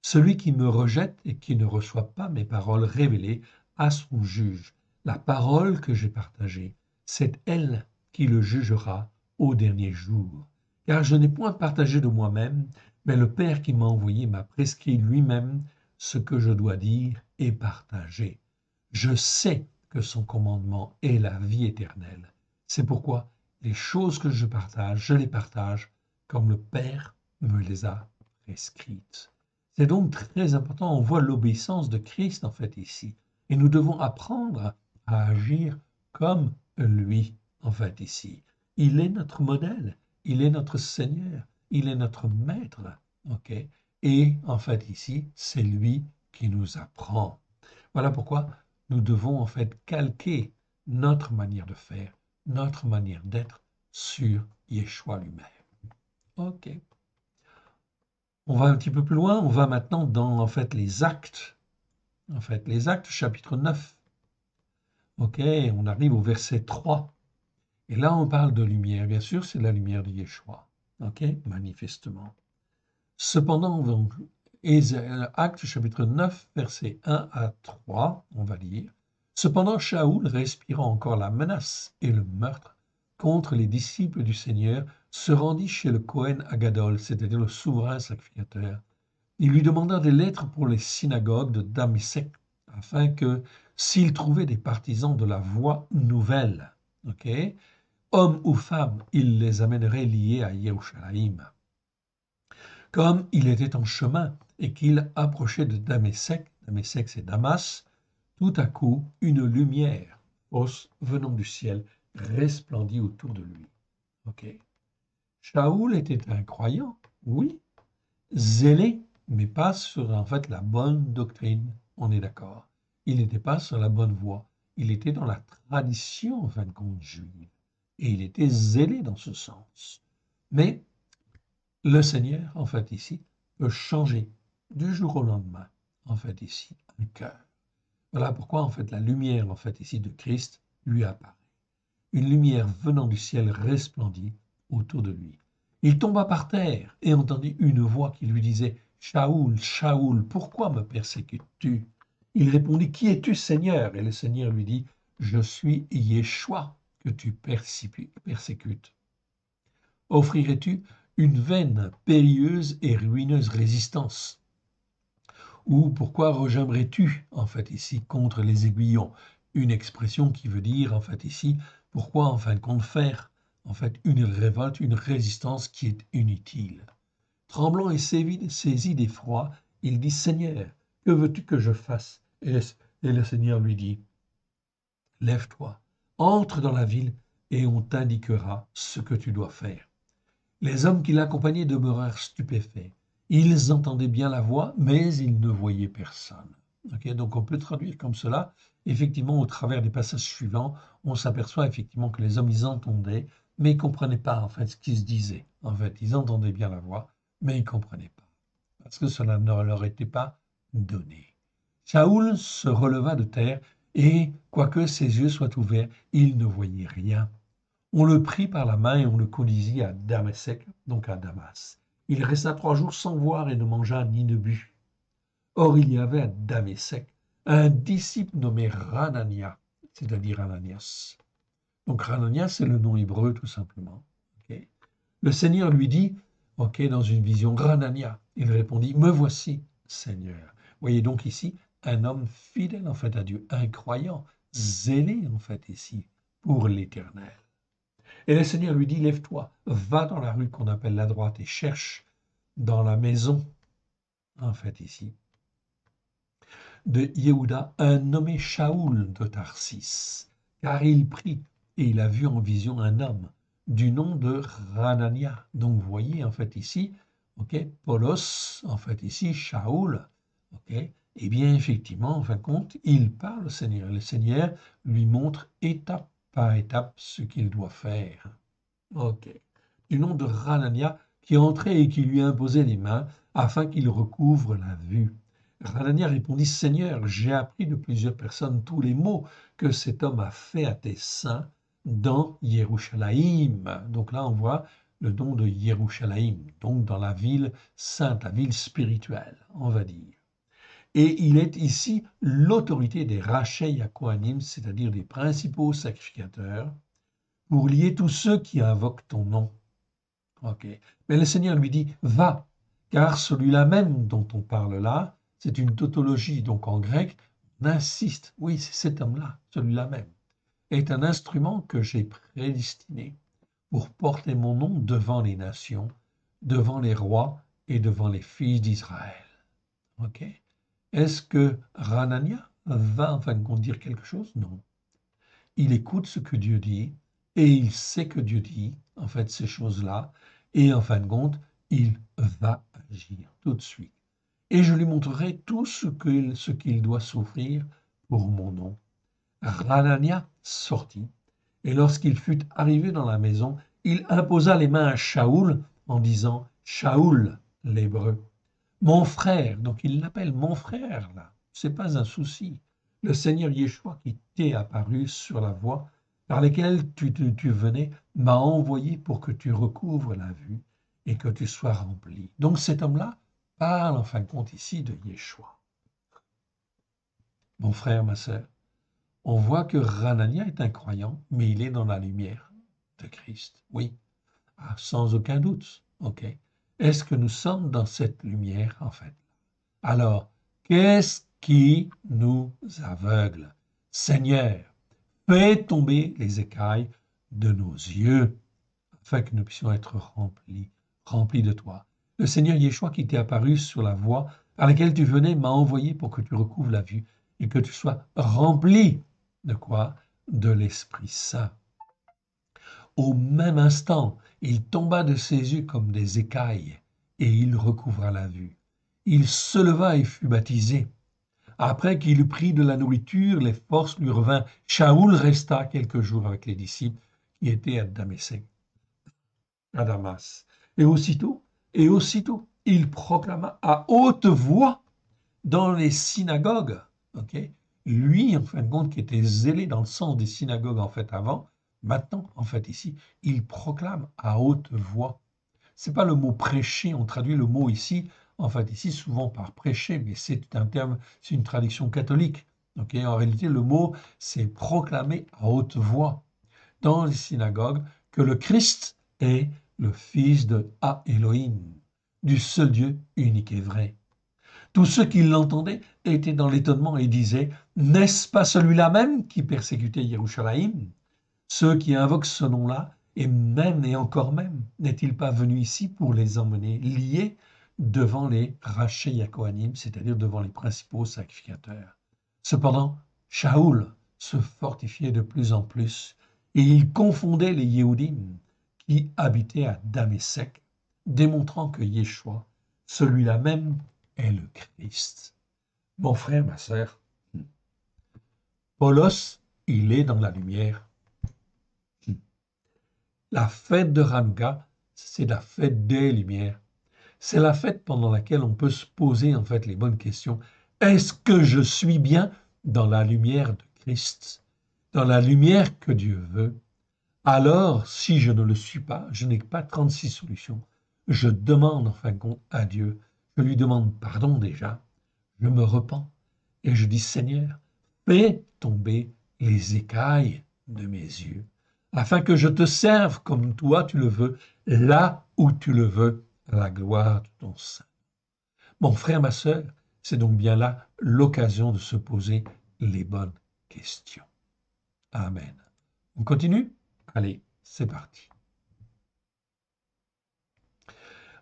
Celui qui me rejette et qui ne reçoit pas mes paroles révélées a son juge. La parole que j'ai partagée, c'est elle qui le jugera au dernier jour. Car je n'ai point partagé de moi-même, mais le Père qui m'a envoyé m'a prescrit lui-même ce que je dois dire et partager. Je sais que son commandement est la vie éternelle. C'est pourquoi les choses que je les partage comme le Père me les a prescrites. C'est donc très important, on voit l'obéissance de Christ en fait ici. Et nous devons apprendre à agir comme lui en fait ici. Il est notre modèle, il est notre Seigneur, il est notre Maître. Ok. Et en fait ici, c'est lui qui nous apprend. Voilà pourquoi nous devons en fait calquer notre manière de faire, notre manière d'être sur Yeshua lui-même. Ok. On va un petit peu plus loin, on va maintenant dans en fait les actes. En fait, les actes chapitre 9. Ok, on arrive au verset 3. Et là, on parle de lumière. Bien sûr, c'est la lumière de Yeshua. Ok, manifestement. Cependant, donc, Actes chapitre 9, versets 1 à 3, on va lire. Cependant, Shaoul, respirant encore la menace et le meurtre contre les disciples du Seigneur, se rendit chez le Cohen Agadol, c'est-à-dire le souverain sacrificateur. Il lui demanda des lettres pour les synagogues de Damesek, afin que, s'il trouvait des partisans de la voie nouvelle, ok, hommes ou femmes, il les amènerait liés à Yerushalayim. Comme il était en chemin et qu'il approchait de Damesek, Damesek c'est Damas, tout à coup une lumière venant du ciel resplendit autour de lui. Ok. Shaoul était un croyant, oui, zélé, mais pas sur en fait la bonne doctrine, on est d'accord. Il n'était pas sur la bonne voie, il était dans la tradition en fin de compte juive, et il était zélé dans ce sens. Mais le Seigneur, en fait ici, peut changer du jour au lendemain, en fait ici, un cœur. Voilà pourquoi en fait la lumière, en fait ici, de Christ lui apparaît. Une lumière venant du ciel resplendit autour de lui. Il tomba par terre et entendit une voix qui lui disait « Shaoul, Shaoul, pourquoi me persécutes-tu » Il répondit « Qui es-tu, Seigneur » Et le Seigneur lui dit « Je suis Yeshua que tu persécutes. Offrirais-tu une vaine, périlleuse et ruineuse résistance ? Ou pourquoi regimbrais-tu, en fait, ici, contre les aiguillons » Une expression qui veut dire, en fait, ici, pourquoi, en fin de compte, faire, en fait, une révolte, une résistance qui est inutile. Tremblant et saisi d'effroi, il dit, Seigneur, que veux-tu que je fasse ? Et le Seigneur lui dit, lève-toi, entre dans la ville et on t'indiquera ce que tu dois faire. Les hommes qui l'accompagnaient demeurèrent stupéfaits. Ils entendaient bien la voix, mais ils ne voyaient personne. Okay, donc on peut traduire comme cela. Effectivement, au travers des passages suivants, on s'aperçoit effectivement que les hommes, ils entendaient, mais ils ne comprenaient pas en fait ce qui se disait. En fait, ils entendaient bien la voix, mais ils ne comprenaient pas, parce que cela ne leur était pas donné. Saoul se releva de terre, et, quoique ses yeux soient ouverts, il ne voyait rien. On le prit par la main et on le conduisit à Damasek, donc à Damas. Il resta 3 jours sans voir et ne mangea ni ne but. Or, il y avait à Damasek un disciple nommé Ranania, c'est-à-dire Ananias. Donc Ranania, c'est le nom hébreu tout simplement. Okay. Le Seigneur lui dit, dans une vision, Ranania. Il répondit, me voici, Seigneur. Voyez donc ici, un homme fidèle en fait à Dieu, un croyant, zélé en fait ici pour l'Éternel. Et le Seigneur lui dit, lève-toi, va dans la rue qu'on appelle la droite et cherche dans la maison, en fait ici, de Yehuda, un nommé Shaoul de Tarsis, car il prit et il a vu en vision un homme du nom de Hanania. Donc vous voyez en fait ici, ok, Paulos, en fait ici, Shaoul, ok, et bien effectivement, en fin de compte, il parle au Seigneur. Le Seigneur lui montre étape par étape ce qu'il doit faire. Ok. Du nom de Hanania, qui entrait et qui lui imposait les mains afin qu'il recouvre la vue. Hanania répondit, Seigneur, j'ai appris de plusieurs personnes tous les maux que cet homme a fait à tes saints dans Yerushalayim. Donc là, on voit le nom de Yerushalayim, donc dans la ville sainte, la ville spirituelle, on va dire. Et il est ici l'autorité des Rachei Kohanim, c'est-à-dire des principaux sacrificateurs, pour lier tous ceux qui invoquent ton nom. Ok. Mais le Seigneur lui dit, va, car celui-là même dont on parle là, c'est une tautologie, donc en grec, on insiste, oui, c'est cet homme-là, celui-là même, est un instrument que j'ai prédestiné pour porter mon nom devant les nations, devant les rois et devant les fils d'Israël. Ok. Est-ce que Hanania va en fin de compte dire quelque chose? Non. Il écoute ce que Dieu dit et il sait que Dieu dit, en fait, ces choses-là, et en fin de compte, il va agir tout de suite. Et je lui montrerai tout ce qu'il doit souffrir pour mon nom. Hanania sortit, et lorsqu'il fut arrivé dans la maison, il imposa les mains à Shaoul en disant, Shaoul, l'Hébreu, mon frère, donc il l'appelle mon frère, là, c'est pas un souci. Le Seigneur Yeshua qui t'est apparu sur la voie par laquelle tu venais m'a envoyé pour que tu recouvres la vue et que tu sois rempli. Donc cet homme-là parle en fin de compte ici de Yeshua. Mon frère, ma sœur, on voit que Hanania est un croyant, mais il est dans la lumière de Christ. Oui, sans aucun doute. Ok. Est-ce que nous sommes dans cette lumière en fait? Alors, qu'est-ce qui nous aveugle? Seigneur, fais tomber les écailles de nos yeux, afin que nous puissions être remplis de toi. Le Seigneur Yeshua qui t'est apparu sur la voie par laquelle tu venais m'a envoyé pour que tu recouvres la vue et que tu sois rempli de quoi? De l'Esprit Saint. Au même instant, il tomba de ses yeux comme des écailles et il recouvra la vue. Il se leva et fut baptisé. Après qu'il eut pris de la nourriture, les forces lui revinrent. Shaoul resta quelques jours avec les disciples qui étaient à Damas. Et aussitôt, il proclama à haute voix dans les synagogues, ok, lui, en fin de compte, qui était zélé dans le sens des synagogues, en fait, avant, maintenant, en fait, ici, il proclame à haute voix. C'est pas le mot prêcher, on traduit le mot ici, en fait, ici, souvent par prêcher, mais c'est un terme, c'est une traduction catholique. Ok, en réalité, le mot, c'est proclamer à haute voix dans les synagogues que le Christ est le Fils de Elohim, du seul Dieu unique et vrai. Tous ceux qui l'entendaient étaient dans l'étonnement et disaient, n'est-ce pas celui-là même qui persécutait Yerushalayim? Ceux qui invoquent ce nom-là, et même et encore même, n'est-il pas venu ici pour les emmener liés devant les Rachei Kohanim, c'est-à-dire devant les principaux sacrificateurs? Cependant, Shaoul se fortifiait de plus en plus, et il confondait les Yehudim qui habitaient à Damések, démontrant que Yeshua, celui-là même, est le Christ. Mon frère, ma sœur, Paulos, il est dans la lumière. La fête de Hanouka, c'est la fête des lumières. C'est la fête pendant laquelle on peut se poser en fait les bonnes questions. Est-ce que je suis bien dans la lumière de Christ, dans la lumière que Dieu veut? Alors, si je ne le suis pas, je n'ai pas 36 solutions. Je demande en fin de compte à Dieu, je lui demande pardon déjà, je me repens et je dis Seigneur, fais tomber les écailles de mes yeux, afin que je te serve comme toi tu le veux, là où tu le veux, à la gloire de ton Saint. Mon frère, ma sœur, C'est donc bien là l'occasion de se poser les bonnes questions. Amen. On continue? Allez, c'est parti.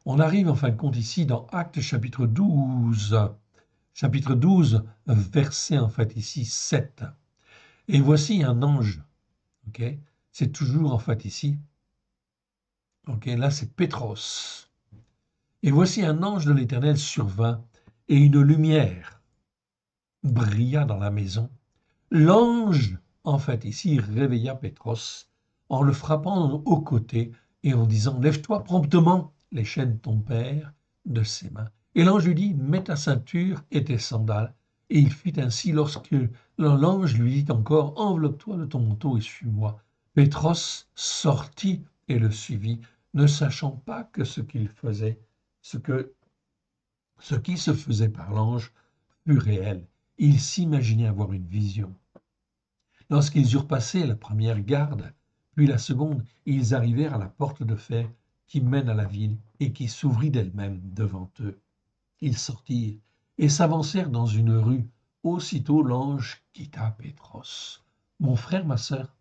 On arrive en fin de compte ici dans Actes chapitre 12. Chapitre 12, verset en fait ici 7. Et voici un ange. Ok, c'est toujours en fait ici. Ok, là c'est Pétros. Et voici un ange de l'Éternel survint, et une lumière brilla dans la maison. L'ange, en fait, ici, réveilla Pétros en le frappant au côté et en disant, lève-toi promptement, les chaînes tombèrent de ses mains. Et l'ange lui dit, mets ta ceinture et tes sandales. Et il fit ainsi lorsque l'ange lui dit encore, enveloppe-toi de ton manteau et suis-moi. Pétros sortit et le suivit, ne sachant pas que ce qu'il faisait, ce qui se faisait par l'ange fut réel. Il s'imaginait avoir une vision. Lorsqu'ils eurent passé la première garde, puis la seconde, ils arrivèrent à la porte de fer qui mène à la ville et qui s'ouvrit d'elle-même devant eux. Ils sortirent et s'avancèrent dans une rue. Aussitôt l'ange quitta Pétros. Mon frère, ma sœur,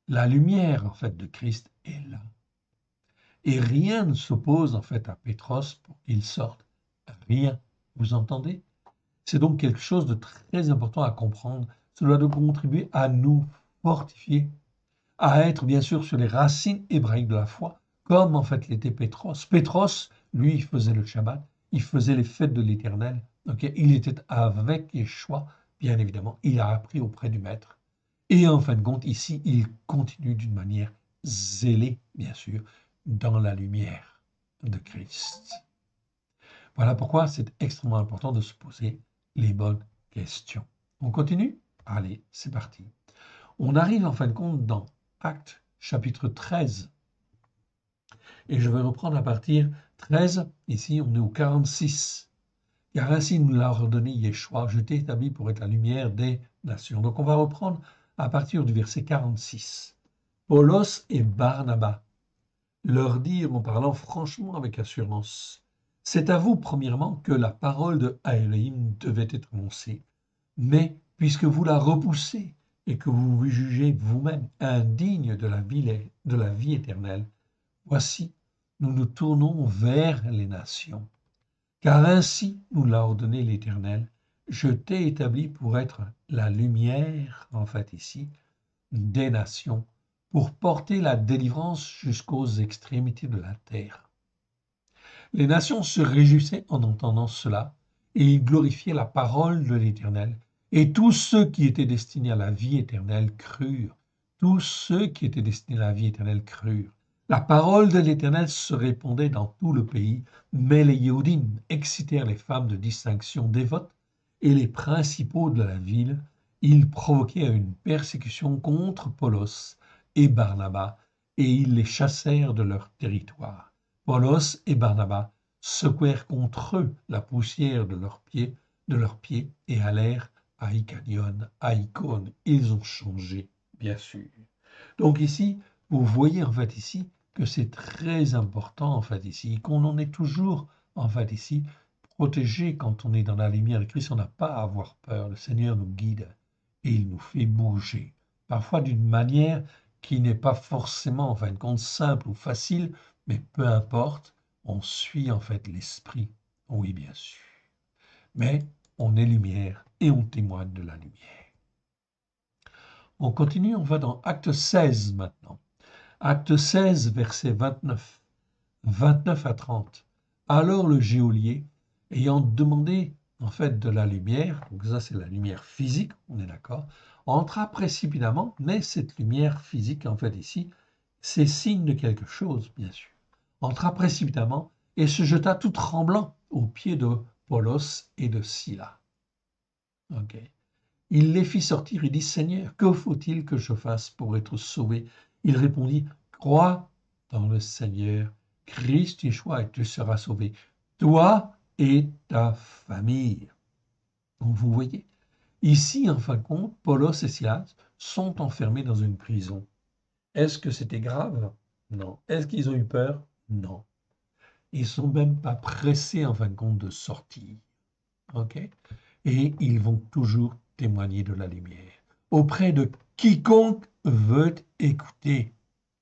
la lumière en fait de Christ est là. Et rien ne s'oppose en fait à Pétros pour qu'il sorte. Rien. Vous entendez? C'est donc quelque chose de très important à comprendre. Cela doit contribuer à nous fortifier, à être bien sûr sur les racines hébraïques de la foi, comme en fait l'était Pétros. Pétros, lui, il faisait le Shabbat, il faisait les fêtes de l'Éternel. Okay, il était avec Yeshua, bien évidemment. Il a appris auprès du Maître. Et en fin de compte, ici, il continue d'une manière zélée, bien sûr, dans la lumière de Christ. Voilà pourquoi c'est extrêmement important de se poser les bonnes questions. On continue? Allez, c'est parti. On arrive en fin de compte dans Actes chapitre 13. Et je vais reprendre à partir 13. Ici, on est au 46. Car ainsi nous l'a ordonné Yeshua, je t'ai établi pour être la lumière des nations. Donc on va reprendre à partir du verset 46. Paulos et Barnabas leur dirent en parlant franchement avec assurance, c'est à vous premièrement que la parole de Elohim devait être annoncée. Mais puisque vous la repoussez et que vous vous jugez vous-même indigne de la vie éternelle, voici, nous nous tournons vers les nations. Car ainsi nous l'a ordonné l'Éternel, je t'ai établi pour être la lumière, en fait ici, des nations, pour porter la délivrance jusqu'aux extrémités de la terre. Les nations se réjouissaient en entendant cela, et ils glorifiaient la parole de l'Éternel. Et tous ceux qui étaient destinés à la vie éternelle crurent. Tous ceux qui étaient destinés à la vie éternelle crurent. La parole de l'Éternel se répandait dans tout le pays, mais les Yéhoudim excitèrent les femmes de distinction dévotes et les principaux de la ville. Ils provoquèrent une persécution contre Paulos et Barnabas, et ils les chassèrent de leur territoire. Paulos et Barnabas secouèrent contre eux la poussière de leurs pieds et allèrent à Icône. Ils ont changé, bien sûr. Donc ici, vous voyez en fait ici que c'est très important en fait ici, qu'on en est toujours en fait ici protégé quand on est dans la lumière de Christ. On n'a pas à avoir peur. Le Seigneur nous guide et il nous fait bouger. Parfois d'une manière qui n'est pas forcément en fin de compte simple ou facile, mais peu importe, on suit en fait l'esprit. Oui, bien sûr. Mais on est lumière et on témoigne de la lumière. On continue, on va dans Acte 16 maintenant. Acte 16, verset 29. 29 à 30. Alors le geôlier, ayant demandé en fait de la lumière, donc ça c'est la lumière physique, on est d'accord, entra précipitamment, mais cette lumière physique en fait ici, c'est signe de quelque chose, bien sûr. Entra précipitamment et se jeta tout tremblant aux pieds de Paulos et de Silas. Okay. Il les fit sortir et dit, Seigneur, que faut-il que je fasse pour être sauvé? Il répondit, crois dans le Seigneur, Christ Yeshua, et tu seras sauvé, toi et ta famille. Donc vous voyez, ici, en fin de compte, Paulos et Silas sont enfermés dans une prison. Est-ce que c'était grave? Non. Est-ce qu'ils ont eu peur? Non. Ils ne sont même pas pressés, en fin de compte, de sortir. ok? Et ils vont toujours témoigner de la lumière auprès de quiconque veut écouter,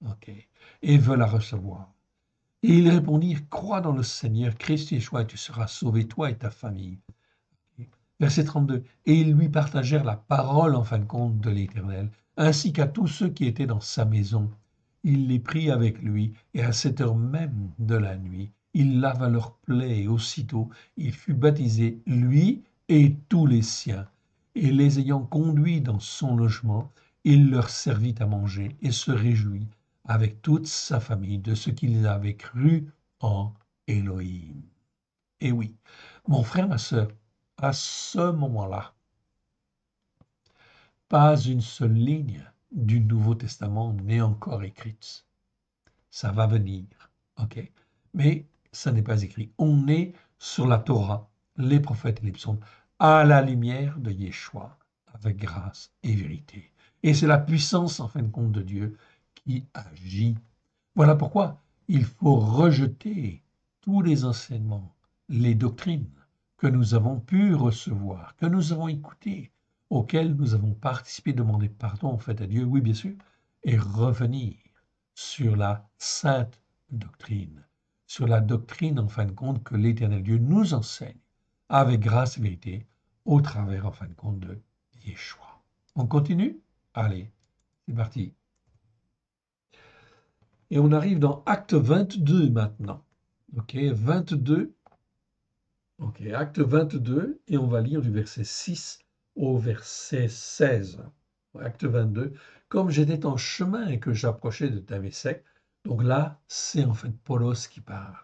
ok? Et veut la recevoir. Et ils répondirent, crois dans le Seigneur Christ Yeshua et tu seras sauvé, toi et ta famille. Verset 32. Et ils lui partagèrent la parole en fin de compte de l'Éternel, ainsi qu'à tous ceux qui étaient dans sa maison. Il les prit avec lui, et à cette heure même de la nuit, il lava leurs plaies, et aussitôt il fut baptisé, lui et tous les siens. Et les ayant conduits dans son logement, il leur servit à manger et se réjouit avec toute sa famille de ce qu'ils avaient cru en Élohim. Et oui, mon frère, ma sœur, à ce moment-là, pas une seule ligne du Nouveau Testament n'est encore écrite. Ça va venir, ok? Mais ça n'est pas écrit. On est sur la Torah, les prophètes et les psaumes, à la lumière de Yeshua, avec grâce et vérité. Et c'est la puissance, en fin de compte, de Dieu qui agit. Voilà pourquoi il faut rejeter tous les enseignements, les doctrines que nous avons pu recevoir, que nous avons écoutées, auxquelles nous avons participé, demander pardon en fait à Dieu, oui bien sûr, et revenir sur la sainte doctrine, sur la doctrine en fin de compte que l'Éternel Dieu nous enseigne avec grâce et vérité au travers en fin de compte de Yeshua. On continue? Allez, c'est parti. Et on arrive dans Acte 22 maintenant. Ok, 22. Ok, Acte 22, et on va lire du verset 6 au verset 16. Acte 22. Comme j'étais en chemin et que j'approchais de Damésec, donc là, c'est en fait Paulos qui parle.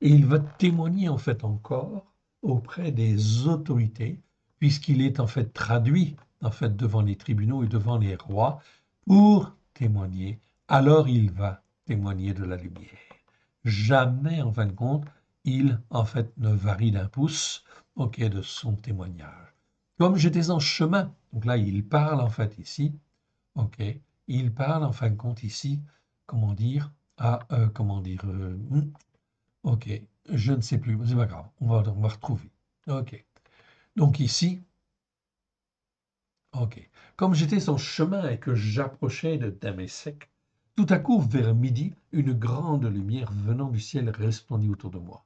Et il va témoigner en fait encore auprès des autorités, puisqu'il est en fait traduit en fait devant les tribunaux et devant les rois pour témoigner. Alors il va témoigner de la lumière. Jamais, en fin de compte, il, en fait, ne varie d'un pouce, ok, de son témoignage. Comme j'étais en chemin, donc là, il parle, en fait, ici, ok, il parle, en fin de compte, ici, comment dire, ok, je ne sais plus, c'est pas grave, on va retrouver, ok. Donc ici, ok, comme j'étais en chemin et que j'approchais de Damésec, tout à coup, vers midi, une grande lumière venant du ciel resplendit autour de moi.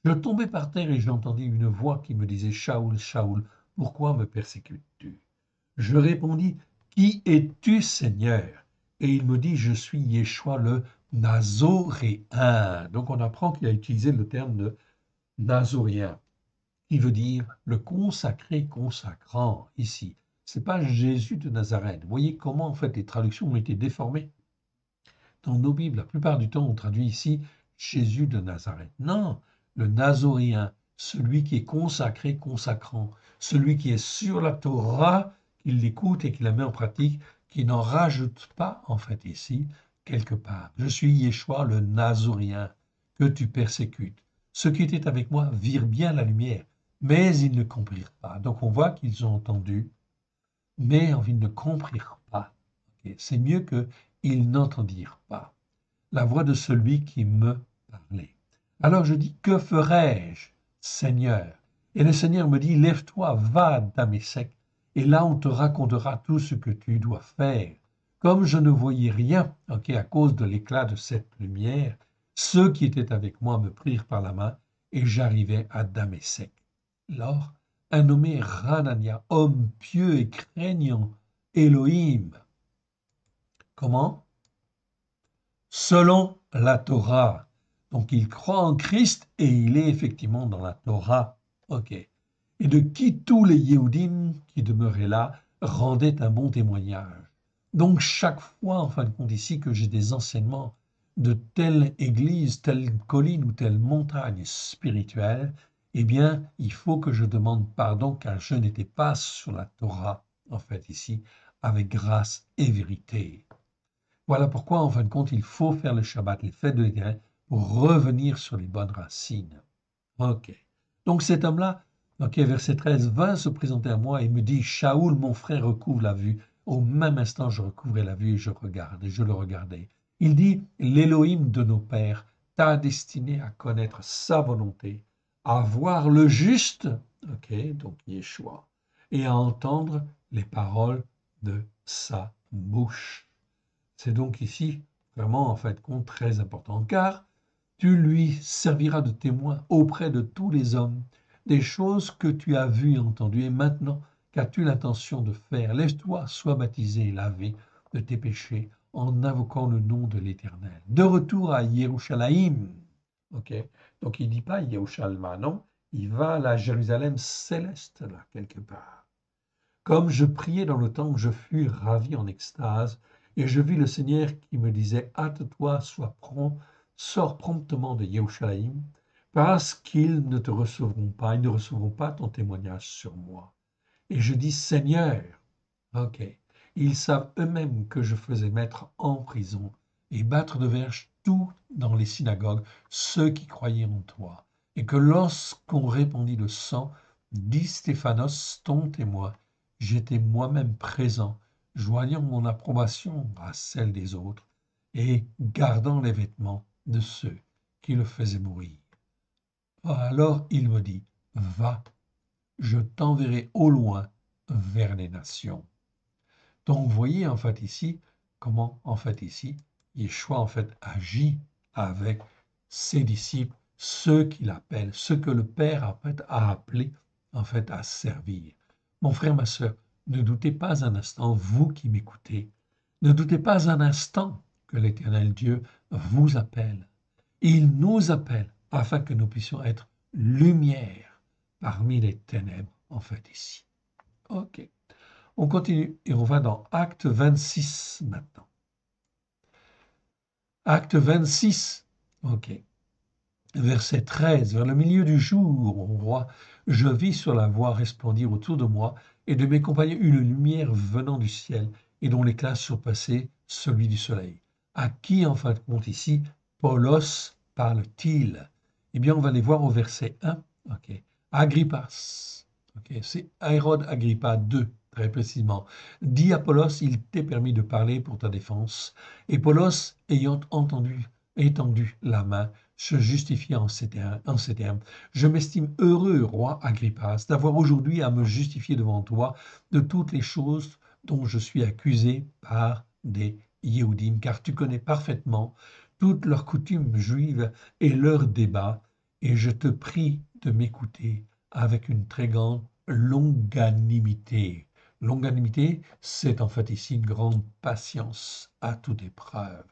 Je tombai par terre et j'entendis une voix qui me disait « Shaoul, Shaoul, pourquoi me persécutes-tu » Je répondis « Qui es-tu, Seigneur ?» Et il me dit « Je suis Yeshua le Nazoréen ». Donc on apprend qu'il a utilisé le terme de Nazoréen, qui veut dire le consacré, consacrant ici. Ce n'est pas Jésus de Nazareth. Vous voyez comment en fait les traductions ont été déformées. Dans nos Bibles, la plupart du temps, on traduit ici Jésus de Nazareth. Non, le Nazoréen, celui qui est consacré, consacrant, celui qui est sur la Torah, qui l'écoute et qui la met en pratique, qui n'en rajoute pas, en fait, ici, quelque part. Je suis Yeshua, le Nazoréen, que tu persécutes. Ceux qui étaient avec moi virent bien la lumière, mais ils ne comprirent pas. Donc on voit qu'ils ont entendu, mais ils ne comprirent pas. Okay. C'est mieux qu'ils n'entendirent pas la voix de celui qui me parlait. Alors je dis, que ferai-je, Seigneur? Et le Seigneur me dit, lève-toi, va à Damésec, et là on te racontera tout ce que tu dois faire. Comme je ne voyais rien, à cause de l'éclat de cette lumière, ceux qui étaient avec moi me prirent par la main, et j'arrivai à Damésec. Lors, un nommé Hanania, homme pieux et craignant Elohim. Comment? Selon la Torah. Donc il croit en Christ et il est effectivement dans la Torah. Ok. Et de qui tous les Yéhoudim qui demeuraient là rendaient un bon témoignage. Donc chaque fois, en fin de compte ici, que j'ai des enseignements de telle église, telle colline ou telle montagne spirituelle, eh bien, il faut que je demande pardon car je n'étais pas sur la Torah, en fait, ici, avec grâce et vérité. Voilà pourquoi, en fin de compte, il faut faire le Shabbat, les fêtes de l'Éternel, pour revenir sur les bonnes racines. Ok. Donc cet homme-là, verset 13, vint se présenter à moi et me dit, Shaoul, mon frère, recouvre la vue. Au même instant, je recouvrais la vue et je le regardais. Il dit, l'Élohim de nos pères t'a destiné à connaître sa volonté, à voir le juste ok, donc Yeshua, et à entendre les paroles de sa bouche. C'est donc ici vraiment en fait compte très important, car tu lui serviras de témoin auprès de tous les hommes des choses que tu as vues et entendues, et maintenant qu'as-tu l'intention de faire? Lève-toi, sois baptisé et lavé de tes péchés en invoquant le nom de l'Éternel. De retour à Yerushalayim, ok? Donc il ne dit pas Yerushalma, non, il va à la Jérusalem céleste, là, quelque part. Comme je priais dans le temple, je fus ravi en extase, et je vis le Seigneur qui me disait, hâte-toi, sois prompt, sors promptement de Yerushalayim, parce qu'ils ne te recevront pas, ils ne recevront pas ton témoignage sur moi. Et je dis, Seigneur, ok, ils savent eux-mêmes que je faisais mettre en prison et battre de verge tout dans les synagogues ceux qui croyaient en toi, et que lorsqu'on répandit le sang, dit Stéphanos, ton témoin, j'étais moi-même présent, joignant mon approbation à celle des autres, et gardant les vêtements de ceux qui le faisaient mourir. Alors il me dit, va, je t'enverrai au loin vers les nations. Donc, vous voyez en fait ici comment en fait ici Yeshua en fait agit avec ses disciples, ceux qu'il appelle, ceux que le Père en fait a appelé en fait à servir. Mon frère, ma sœur, ne doutez pas un instant, vous qui m'écoutez, ne doutez pas un instant que l'Éternel Dieu vous appelle. Il nous appelle afin que nous puissions être lumière parmi les ténèbres en fait ici. Ok. On continue et on va dans Acte 26 maintenant. Acte 26, ok. Verset 13, vers le milieu du jour, on voit, je vis sur la voie resplendir autour de moi et de mes compagnons une lumière venant du ciel et dont l'éclat surpassait celui du soleil. À qui, en fin de compte, ici, Paulos parle-t-il? Eh bien, on va les voir au verset 1. Ok. Agrippas. Ok. C'est Hérode Agrippa 2, très précisément. Dis à Paulos, il t'est permis de parler pour ta défense. Et Paulos, ayant étendu la main, se justifia en ces termes. Je m'estime heureux, roi Agrippas, d'avoir aujourd'hui à me justifier devant toi de toutes les choses dont je suis accusé par des Yéhoudim, car tu connais parfaitement toutes leurs coutumes juives et leurs débats, et je te prie de m'écouter avec une très grande longanimité. Longanimité, c'est en fait ici une grande patience à toute épreuve.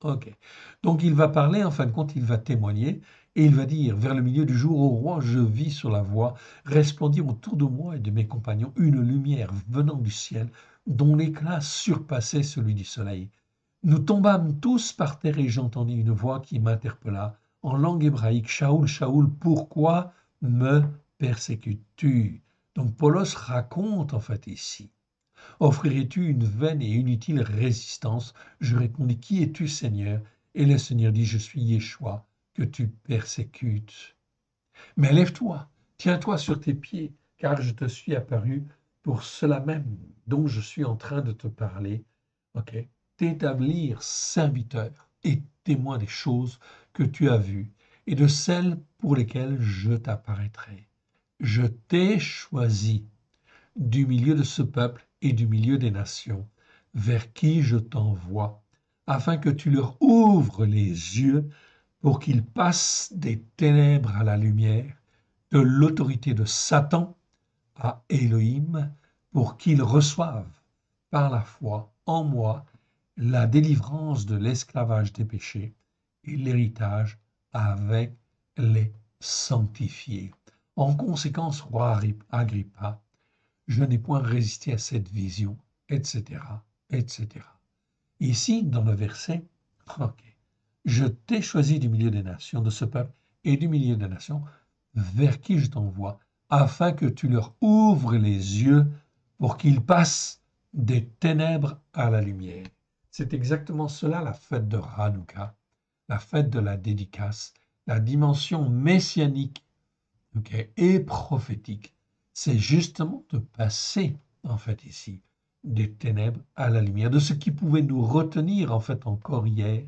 Ok. Donc il va parler, en fin de compte, il va témoigner et il va dire, vers le milieu du jour, ô roi, je vis sur la voie, resplendir autour de moi et de mes compagnons une lumière venant du ciel, dont l'éclat surpassait celui du soleil. Nous tombâmes tous par terre et j'entendis une voix qui m'interpella en langue hébraïque, Shaoul, Shaoul, pourquoi me persécutes-tu? Donc Paulos raconte en fait ici. Offrirais-tu une vaine et inutile résistance? Je répondis, qui es-tu, Seigneur? Et le Seigneur dit, je suis Yeshua, que tu persécutes. Mais lève-toi, tiens-toi sur tes pieds, car je te suis apparu pour cela même dont je suis en train de te parler. Ok, t'établir serviteur et témoin des choses que tu as vues et de celles pour lesquelles je t'apparaîtrai. Je t'ai choisi du milieu de ce peuple et du milieu des nations, vers qui je t'envoie, afin que tu leur ouvres les yeux pour qu'ils passent des ténèbres à la lumière, de l'autorité de Satan à Élohim, pour qu'ils reçoivent par la foi en moi la délivrance de l'esclavage des péchés et l'héritage avec les sanctifiés. En conséquence, roi Agrippa, je n'ai point résisté à cette vision, etc., etc. Ici, dans le verset, ok, je t'ai choisi du milieu des nations, de ce peuple et du milieu des nations, vers qui je t'envoie, afin que tu leur ouvres les yeux pour qu'ils passent des ténèbres à la lumière. C'est exactement cela la fête de Hanouka, la fête de la dédicace, la dimension messianique, ok, et prophétique. C'est justement de passer, en fait, ici, des ténèbres à la lumière, de ce qui pouvait nous retenir, en fait, encore hier,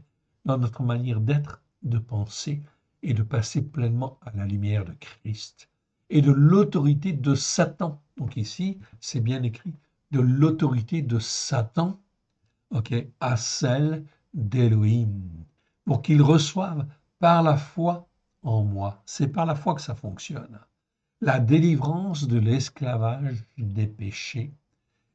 dans notre manière d'être, de penser et de passer pleinement à la lumière de Christ. et de l'autorité de Satan. Donc ici, c'est bien écrit, de l'autorité de Satan, ok, à celle d'Élohim, pour qu'ils reçoivent par la foi en moi. C'est par la foi que ça fonctionne. La délivrance de l'esclavage des péchés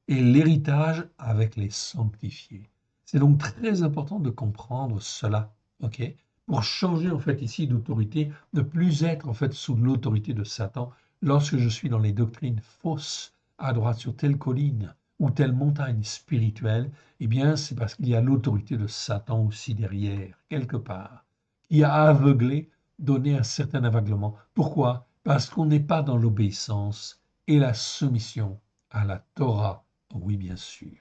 et l'héritage avec les sanctifiés. C'est donc très important de comprendre cela, ok? Pour changer en fait ici d'autorité, ne plus être en fait sous l'autorité de Satan lorsque je suis dans les doctrines fausses à droite sur telle colline ou telle montagne spirituelle, eh bien c'est parce qu'il y a l'autorité de Satan aussi derrière, quelque part, qui a aveuglé, donné un certain aveuglement. Pourquoi? Parce qu'on n'est pas dans l'obéissance et la soumission à la Torah. Oui, bien sûr,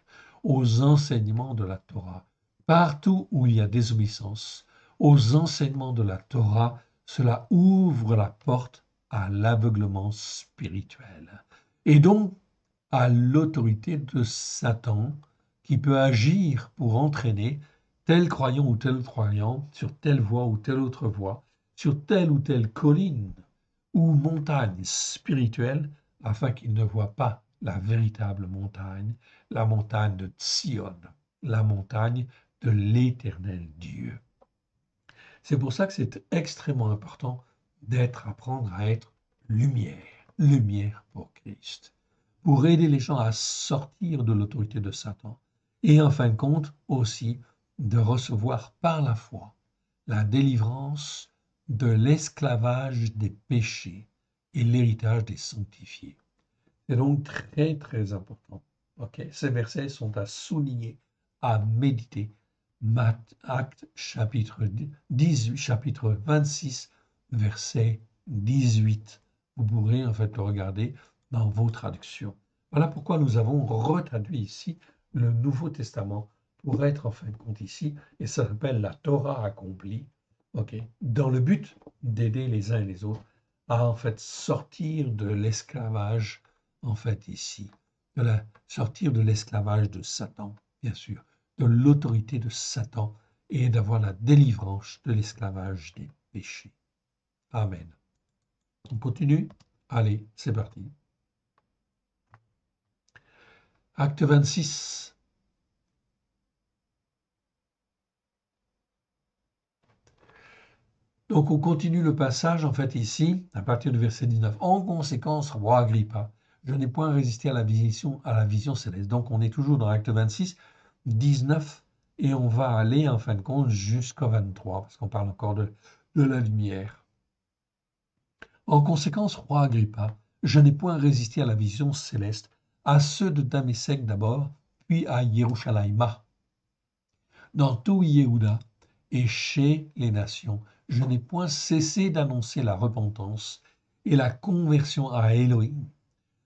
aux enseignements de la Torah. Partout où il y a désobéissance aux enseignements de la Torah, cela ouvre la porte à l'aveuglement spirituel. Et donc à l'autorité de Satan qui peut agir pour entraîner tel croyant ou tel croyant sur telle voie ou telle autre voie, sur telle ou telle colline ou montagne spirituelle, afin qu'il ne voit pas la véritable montagne, la montagne de Sion, la montagne de l'éternel Dieu. C'est pour ça que c'est extrêmement important apprendre à être lumière, lumière pour Christ, pour aider les gens à sortir de l'autorité de Satan et en fin de compte aussi de recevoir par la foi la délivrance de l'esclavage des péchés et l'héritage des sanctifiés. C'est donc très très important. Ok, ces versets sont à souligner, à méditer. Acte chapitre 18, chapitre 26, verset 18. Vous pourrez en fait le regarder dans vos traductions. Voilà pourquoi nous avons retraduit ici le Nouveau Testament pour être en fin de compte ici, et ça s'appelle la Torah accomplie, ok, dans le but d'aider les uns et les autres à en fait sortir de l'esclavage en fait ici, sortir de l'esclavage de Satan, bien sûr, de l'autorité de Satan et d'avoir la délivrance de l'esclavage des péchés. Amen. On continue? Allez, c'est parti. Acte 26. Donc on continue le passage en fait ici, à partir du verset 19. En conséquence, roi Agrippa, je n'ai point résisté à la vision céleste. Donc on est toujours dans Acte 26, 19, et on va aller en fin de compte jusqu'au 23, parce qu'on parle encore de la lumière. En conséquence, roi Agrippa, je n'ai point résisté à la vision céleste, à ceux de Damésec d'abord, puis à Yerushalayma. Dans tout Yehuda et chez les nations, je n'ai point cessé d'annoncer la repentance et la conversion à Elohim,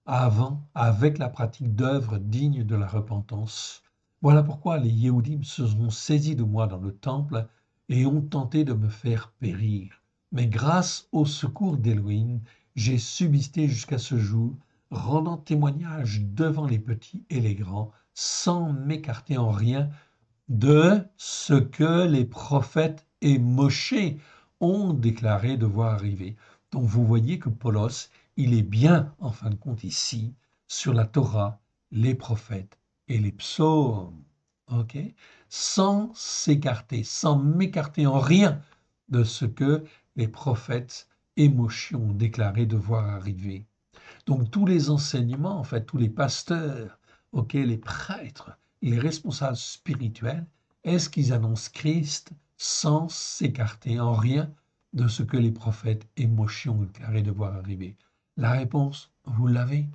avant, avec la pratique d'œuvres dignes de la repentance. Voilà pourquoi les Yehudim se sont saisis de moi dans le temple et ont tenté de me faire périr. Mais grâce au secours d'Elohim, j'ai subsisté jusqu'à ce jour, rendant témoignage devant les petits et les grands, sans m'écarter en rien de ce que les prophètes et Mosché ont déclaré devoir arriver. Donc vous voyez que Paulos, il est bien, en fin de compte, ici, sur la Torah, les prophètes et les psaumes, ok, sans s'écarter, sans m'écarter en rien de ce que les prophètes et Mosché ont déclaré devoir arriver. Donc tous les enseignements, en fait, tous les pasteurs, ok, les prêtres, les responsables spirituels, est-ce qu'ils annoncent Christ sans s'écarter en rien de ce que les prophètes et Moshe ont déclaré devoir arriver? La réponse, vous l'avez.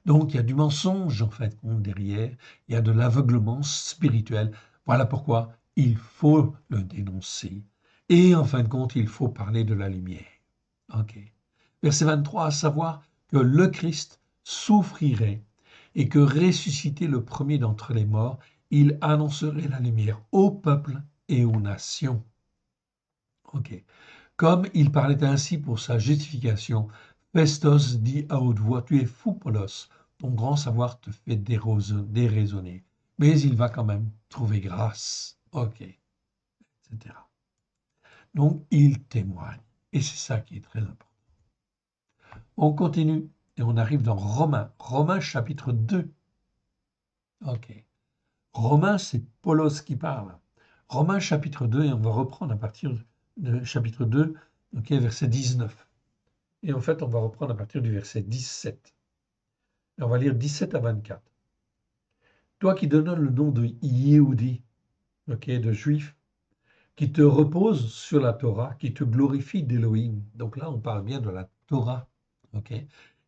Donc il y a du mensonge en fait derrière, il y a de l'aveuglement spirituel. Voilà pourquoi il faut le dénoncer. Et en fin de compte, il faut parler de la lumière. Ok. Verset 23, à savoir que le Christ souffrirait et que ressuscité le premier d'entre les morts, il annoncerait la lumière au peuple et aux nations. Ok. Comme il parlait ainsi pour sa justification, Festos dit à haute voix, tu es fou, Paulos, ton grand savoir te fait déraisonner. Mais il va quand même trouver grâce. Ok, etc. Donc, il témoigne. Et c'est ça qui est très important. On continue et on arrive dans Romains. Romains chapitre 2. Ok. Romains, c'est Paulos qui parle. Romains chapitre 2, et on va reprendre à partir de chapitre 2, ok, verset 19. Et en fait, on va reprendre à partir du verset 17. Et on va lire 17 à 24. Toi qui donnes le nom de Yehudi, ok, de juif, qui te repose sur la Torah, qui te glorifie d'Élohim. Donc là, on parle bien de la Torah, ok,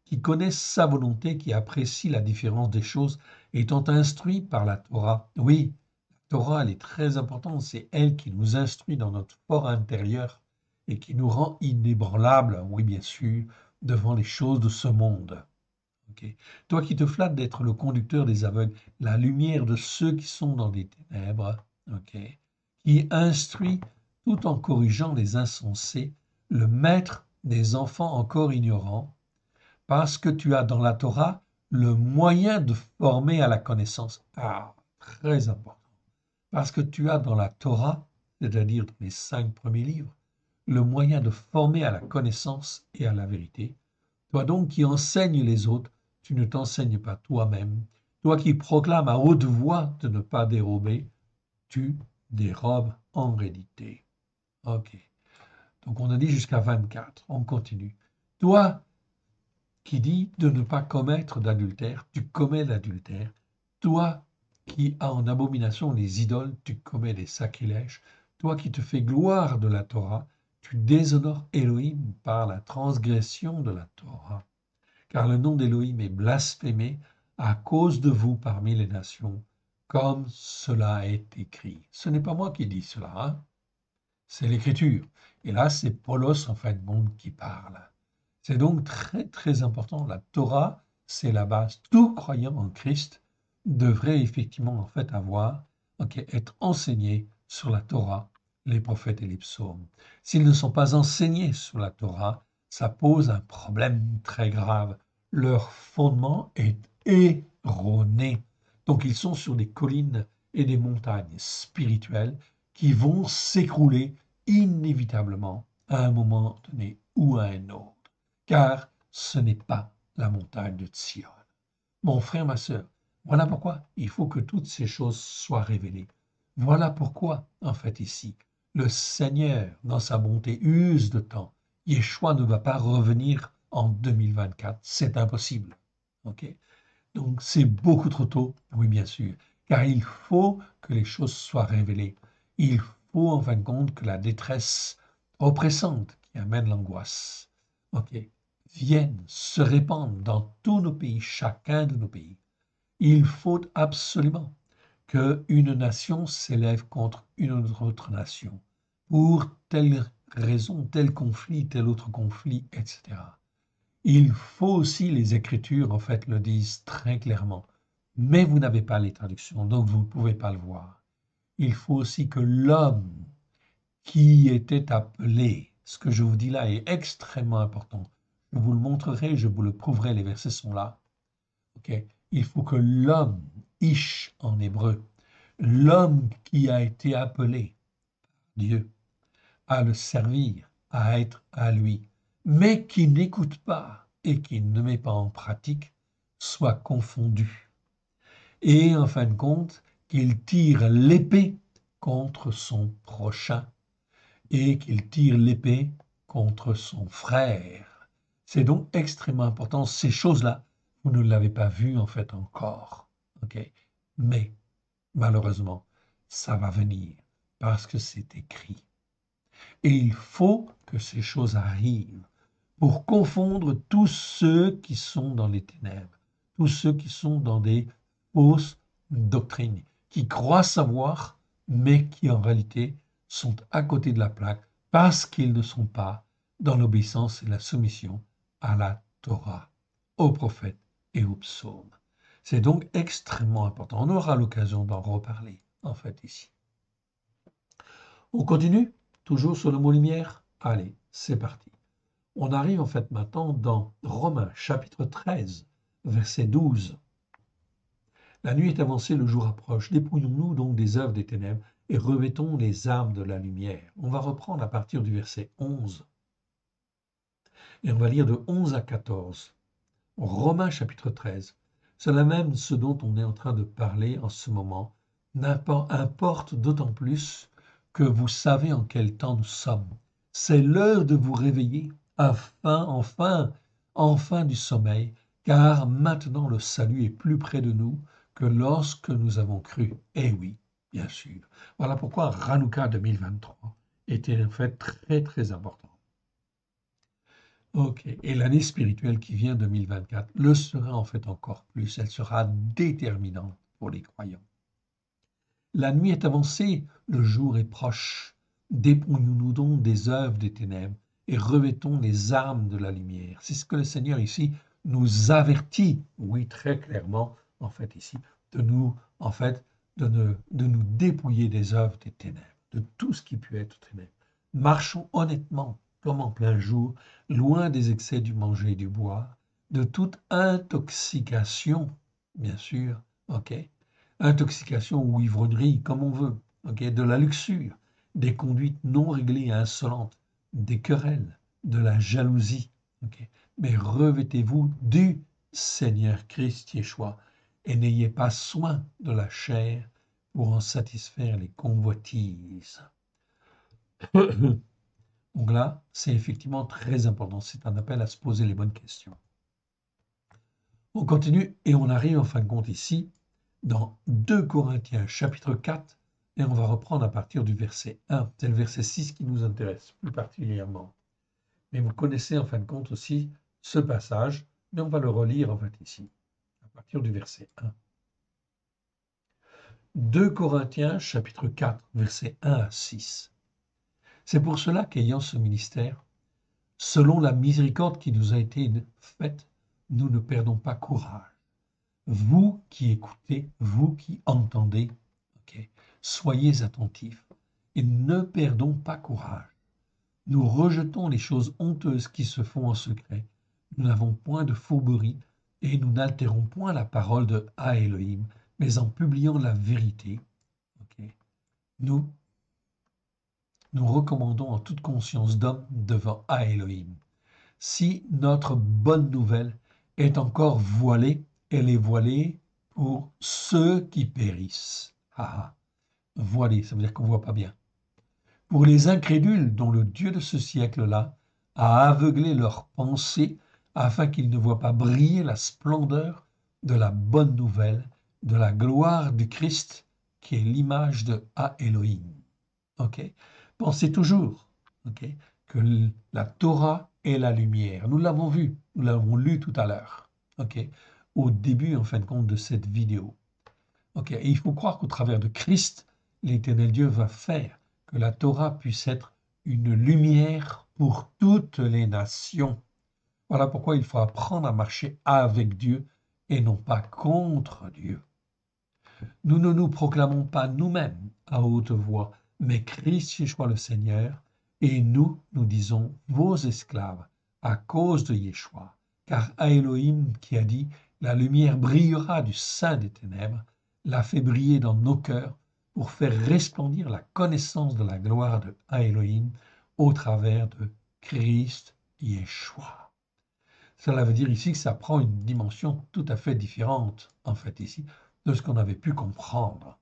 qui connaît sa volonté, qui apprécie la différence des choses, étant instruit par la Torah. Oui, la Torah, elle est très importante, c'est elle qui nous instruit dans notre fort intérieur et qui nous rend inébranlables, oui bien sûr, devant les choses de ce monde. Okay. Toi qui te flattes d'être le conducteur des aveugles, la lumière de ceux qui sont dans les ténèbres, okay, qui instruit tout en corrigeant les insensés, le maître des enfants encore ignorants, parce que tu as dans la Torah le moyen de former à la connaissance. Ah, très important. Parce que tu as dans la Torah, c'est-à-dire dans les 5 premiers livres, le moyen de former à la connaissance et à la vérité. Toi donc qui enseignes les autres, tu ne t'enseignes pas toi-même. Toi qui proclames à haute voix de ne pas dérober, tu dérobes en réalité. Ok. Donc on a dit jusqu'à 24. On continue. Toi qui dis de ne pas commettre d'adultère, tu commets l'adultère. Toi qui as en abomination les idoles, tu commets des sacrilèges. Toi qui te fais gloire de la Torah, tu déshonores Elohim par la transgression de la Torah. Car le nom d'Élohim est blasphémé à cause de vous parmi les nations, comme cela est écrit. Ce n'est pas moi qui dis cela, hein? C'est l'Écriture. Et là, c'est Paulos, en fin de compte, qui parle. C'est donc très, très important. La Torah, c'est la base. Tout croyant en Christ devrait effectivement, en fait, avoir, être enseigné sur la Torah, les prophètes et les psaumes. S'ils ne sont pas enseignés sur la Torah, ça pose un problème très grave. Leur fondement est erroné. Donc, ils sont sur des collines et des montagnes spirituelles qui vont s'écrouler inévitablement à un moment donné ou à un autre, car ce n'est pas la montagne de Sion. Mon frère, ma sœur, voilà pourquoi il faut que toutes ces choses soient révélées. Voilà pourquoi, en fait, ici, le Seigneur, dans sa bonté, use de temps. Yeshua ne va pas revenir en 2024, c'est impossible. Ok? Donc c'est beaucoup trop tôt, oui bien sûr, car il faut que les choses soient révélées. Il faut en fin de compte que la détresse oppressante qui amène l'angoisse, ok, vienne se répandre dans tous nos pays, chacun de nos pays. Il faut absolument qu'une nation s'élève contre une autre nation pour telle raison, tel conflit, tel autre conflit, etc. Il faut aussi, les Écritures, en fait, le disent très clairement, mais vous n'avez pas les traductions, donc vous ne pouvez pas le voir. Il faut aussi que l'homme qui était appelé, ce que je vous dis là est extrêmement important. Je vous le montrerai, je vous le prouverai, les versets sont là. Okay? Il faut que l'homme, Ish en hébreu, l'homme qui a été appelé, Dieu, à le servir, à être à lui, mais qui n'écoute pas et qui ne met pas en pratique, soit confondu. Et en fin de compte, qu'il tire l'épée contre son prochain et qu'il tire l'épée contre son frère. C'est donc extrêmement important. Ces choses-là, vous ne l'avez pas vues en fait encore. Okay? Mais malheureusement, ça va venir parce que c'est écrit. Et il faut que ces choses arrivent pour confondre tous ceux qui sont dans les ténèbres, tous ceux qui sont dans des fausses doctrines, qui croient savoir, mais qui en réalité sont à côté de la plaque parce qu'ils ne sont pas dans l'obéissance et la soumission à la Torah, aux prophètes et aux psaumes. C'est donc extrêmement important. On aura l'occasion d'en reparler, en fait, ici. On continue, toujours sur le mot lumière. Allez, c'est parti. On arrive en fait maintenant dans Romains chapitre 13, verset 12. La nuit est avancée, le jour approche. Dépouillons-nous donc des œuvres des ténèbres et revêtons les armes de la lumière. On va reprendre à partir du verset 11. Et on va lire de 11 à 14. Romains chapitre 13. C'est la même ce dont on est en train de parler en ce moment. Importe d'autant plus que vous savez en quel temps nous sommes. C'est l'heure de vous réveiller, enfin du sommeil, car maintenant le salut est plus près de nous que lorsque nous avons cru. Eh oui, bien sûr. Voilà pourquoi Hanouka 2023 était en fait très très important. Ok, et l'année spirituelle qui vient 2024 le sera en fait encore plus, elle sera déterminante pour les croyants. La nuit est avancée, le jour est proche. Dépouillons-nous donc des œuvres des ténèbres et revêtons les armes de la lumière. C'est ce que le Seigneur ici nous avertit, oui, très clairement, en fait, ici, de nous, en fait, de nous dépouiller des œuvres des ténèbres, de tout ce qui peut être ténèbres. Marchons honnêtement, comme en plein jour, loin des excès du manger et du boire, de toute intoxication, bien sûr, ok, intoxication ou ivronnerie, comme on veut, okay, de la luxure, des conduites non réglées et insolentes, des querelles, de la jalousie. Okay. Mais revêtez-vous du Seigneur Christ Yeshua et n'ayez pas soin de la chair pour en satisfaire les convoitises. Donc là, c'est effectivement très important. C'est un appel à se poser les bonnes questions. On continue et on arrive en fin de compte ici dans 2 Corinthiens chapitre 4 et on va reprendre à partir du verset 1. C'est le verset 6 qui nous intéresse plus particulièrement. Mais vous connaissez en fin de compte aussi ce passage, mais on va le relire en fait ici, à partir du verset 1. 2 Corinthiens chapitre 4, versets 1 à 6. C'est pour cela qu'ayant ce ministère, selon la miséricorde qui nous a été faite, nous ne perdons pas courage. Vous qui écoutez, vous qui entendez, okay, soyez attentifs et ne perdons pas courage. Nous rejetons les choses honteuses qui se font en secret. Nous n'avons point de fourberie et nous n'altérons point la parole de Elohim, mais en publiant la vérité, okay, nous recommandons en toute conscience d'homme devant Elohim. Si notre bonne nouvelle est encore voilée, elle est voilée pour ceux qui périssent. Ah, voilée, ça veut dire qu'on ne voit pas bien. Pour les incrédules dont le Dieu de ce siècle-là a aveuglé leurs pensées afin qu'ils ne voient pas briller la splendeur de la bonne nouvelle, de la gloire du Christ qui est l'image de Elohim. Okay? Pensez toujours, okay, que la Torah est la lumière. Nous l'avons vu, nous l'avons lu tout à l'heure, okay, au début, en fin de compte, de cette vidéo. Okay, et il faut croire qu'au travers de Christ, l'Éternel Dieu va faire que la Torah puisse être une lumière pour toutes les nations. Voilà pourquoi il faut apprendre à marcher avec Dieu et non pas contre Dieu. Nous ne nous proclamons pas nous-mêmes à haute voix, mais Christ Yeshua le Seigneur, et nous, nous disons, vos esclaves, à cause de Yeshua, car Elohim qui a dit, la lumière brillera du sein des ténèbres, l'a fait briller dans nos cœurs pour faire resplendir la connaissance de la gloire de Elohim au travers de Christ Yeshua. Cela veut dire ici que ça prend une dimension tout à fait différente, en fait, ici, de ce qu'on avait pu comprendre.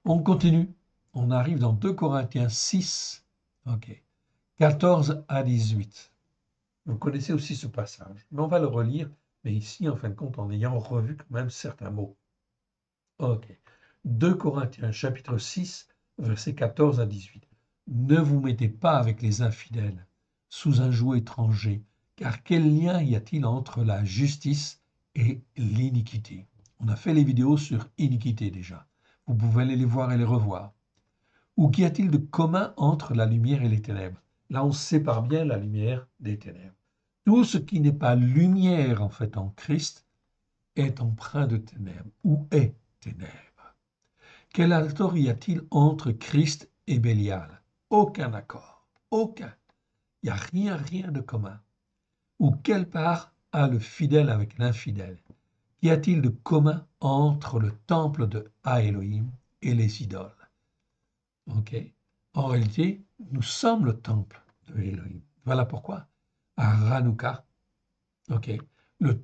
On continue. On arrive dans 2 Corinthiens 6, okay, 14 à 18. Vous connaissez aussi ce passage, mais on va le relire, mais ici, en fin de compte, en ayant revu quand même certains mots. Ok. 2 Corinthiens chapitre 6, versets 14 à 18. Ne vous mettez pas avec les infidèles, sous un joug étranger, car quel lien y a-t-il entre la justice et l'iniquité? On a fait les vidéos sur iniquité déjà. Vous pouvez aller les voir et les revoir. Ou qu'y a-t-il de commun entre la lumière et les ténèbres? Là, on sépare bien la lumière des ténèbres. Tout ce qui n'est pas lumière, en fait, en Christ, est empreint de ténèbres ou est ténèbres. Quel accord y a-t-il entre Christ et Bélial? Aucun accord. Aucun. Il n'y a rien de commun. Ou quelle part a le fidèle avec l'infidèle? Qu'y a-t-il de commun entre le temple de Elohim et les idoles? Ok. En réalité, nous sommes le temple de Elohim. Voilà pourquoi à Hanouka, ok, notre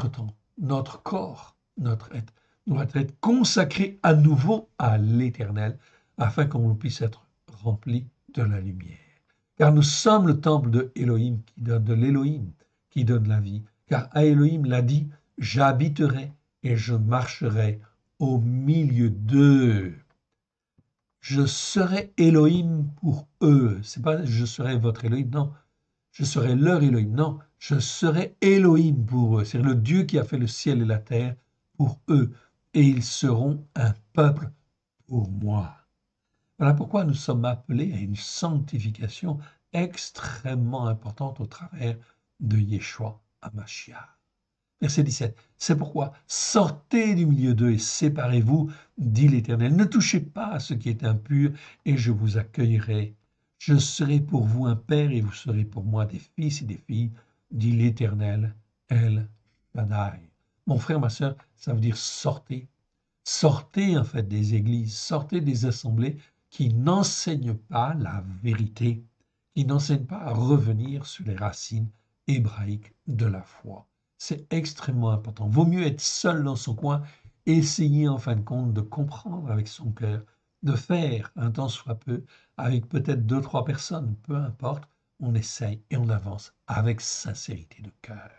temple, notre corps, notre être, doit être consacré à nouveau à l'Éternel, afin qu'on puisse être rempli de la lumière. Car nous sommes le temple de Elohim, de l'Élohim, qui donne la vie. Car à Elohim l'a dit, j'habiterai et je marcherai au milieu d'eux. Je serai Elohim pour eux. C'est pas je serai votre Elohim, non. Je serai leur Elohim, non. Je serai Elohim pour eux. C'est le Dieu qui a fait le ciel et la terre pour eux. Et ils seront un peuple pour moi. Voilà pourquoi nous sommes appelés à une sanctification extrêmement importante au travers de Yeshua HaMashiach. Verset 17. C'est pourquoi sortez du milieu d'eux et séparez-vous, dit l'Éternel. Ne touchez pas à ce qui est impur et je vous accueillerai. Je serai pour vous un père et vous serez pour moi des fils et des filles, dit l'Éternel, El Shaddai. Mon frère, ma sœur, ça veut dire sortez. Sortez en fait des églises, sortez des assemblées qui n'enseignent pas la vérité, qui n'enseignent pas à revenir sur les racines hébraïques de la foi. C'est extrêmement important. Vaut mieux être seul dans son coin, essayer en fin de compte de comprendre avec son cœur, de faire un temps soit peu, avec peut-être 2, 3 personnes, peu importe, on essaye et on avance avec sincérité de cœur.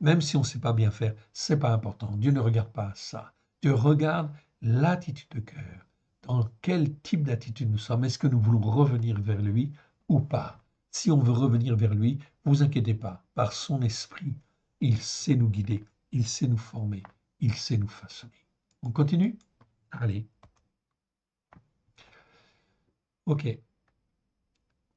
Même si on ne sait pas bien faire, c'est pas important. Dieu ne regarde pas ça. Dieu regarde l'attitude de cœur. Dans quel type d'attitude nous sommes? Est-ce que nous voulons revenir vers lui ou pas? Si on veut revenir vers lui, ne vous inquiétez pas. Par son esprit, il sait nous guider, il sait nous former, il sait nous façonner. On continue? Allez. OK.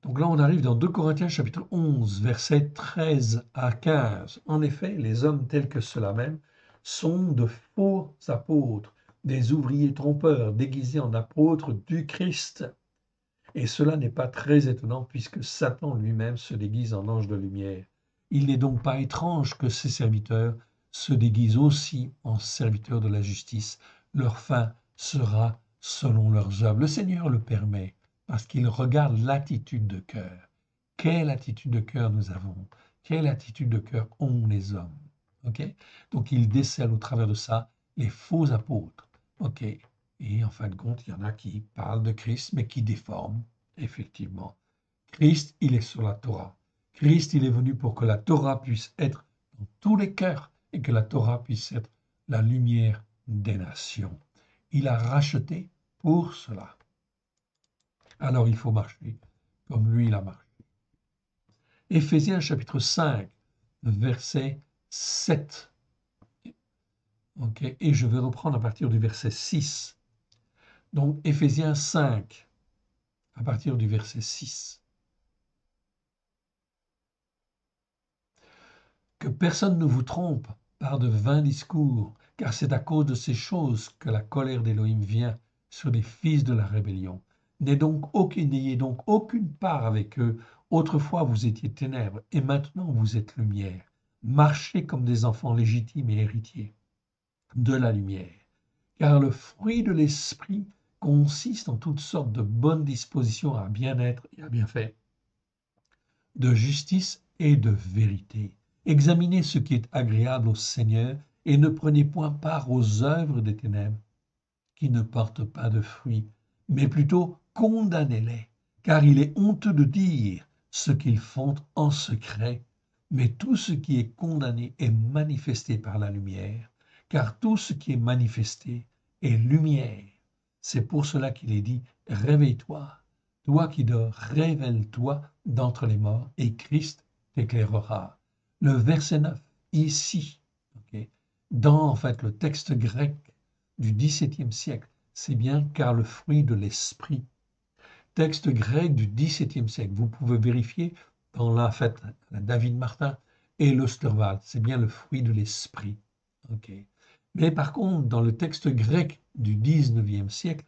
Donc là, on arrive dans 2 Corinthiens chapitre 11, versets 13 à 15. En effet, les hommes tels que ceux-là même sont de faux apôtres, des ouvriers trompeurs déguisés en apôtres du Christ. Et cela n'est pas très étonnant puisque Satan lui-même se déguise en ange de lumière. Il n'est donc pas étrange que ses serviteurs se déguisent aussi en serviteurs de la justice. Leur fin sera selon leurs œuvres. Le Seigneur le permet parce qu'il regarde l'attitude de cœur. Quelle attitude de cœur nous avons? Quelle attitude de cœur ont les hommes? Ok. Donc il décèle au travers de ça les faux apôtres. Ok. Et en fin de compte, il y en a qui parlent de Christ, mais qui déforment, effectivement. Christ, il est sur la Torah. Christ, il est venu pour que la Torah puisse être dans tous les cœurs et que la Torah puisse être la lumière des nations. Il a racheté pour cela. Alors il faut marcher comme lui, il a marché. Éphésiens chapitre 5, verset 7. Okay. Et je vais reprendre à partir du verset 6. Donc Éphésiens 5, à partir du verset 6. Que personne ne vous trompe par de vains discours, car c'est à cause de ces choses que la colère d'Élohim vient sur les fils de la rébellion. N'ayez donc aucune part avec eux. Autrefois vous étiez ténèbres, et maintenant vous êtes lumière. Marchez comme des enfants légitimes et héritiers de la lumière. Car le fruit de l'esprit consiste en toutes sortes de bonnes dispositions à bien-être et à bien faire, de justice et de vérité. Examinez ce qui est agréable au Seigneur et ne prenez point part aux œuvres des ténèbres qui ne portent pas de fruits, mais plutôt condamnez-les, car il est honteux de dire ce qu'ils font en secret, mais tout ce qui est condamné est manifesté par la lumière, car tout ce qui est manifesté est lumière. C'est pour cela qu'il est dit, réveille-toi, toi qui dors, révèle-toi d'entre les morts, et Christ t'éclairera. Le verset 9, ici, okay, dans en fait le texte grec du XVIIe siècle, c'est bien car le fruit de l'esprit. Texte grec du XVIIe siècle, vous pouvez vérifier dans la fête David Martin et l'Osterwald, c'est bien le fruit de l'esprit. Okay. Mais par contre, dans le texte grec du XIXe siècle,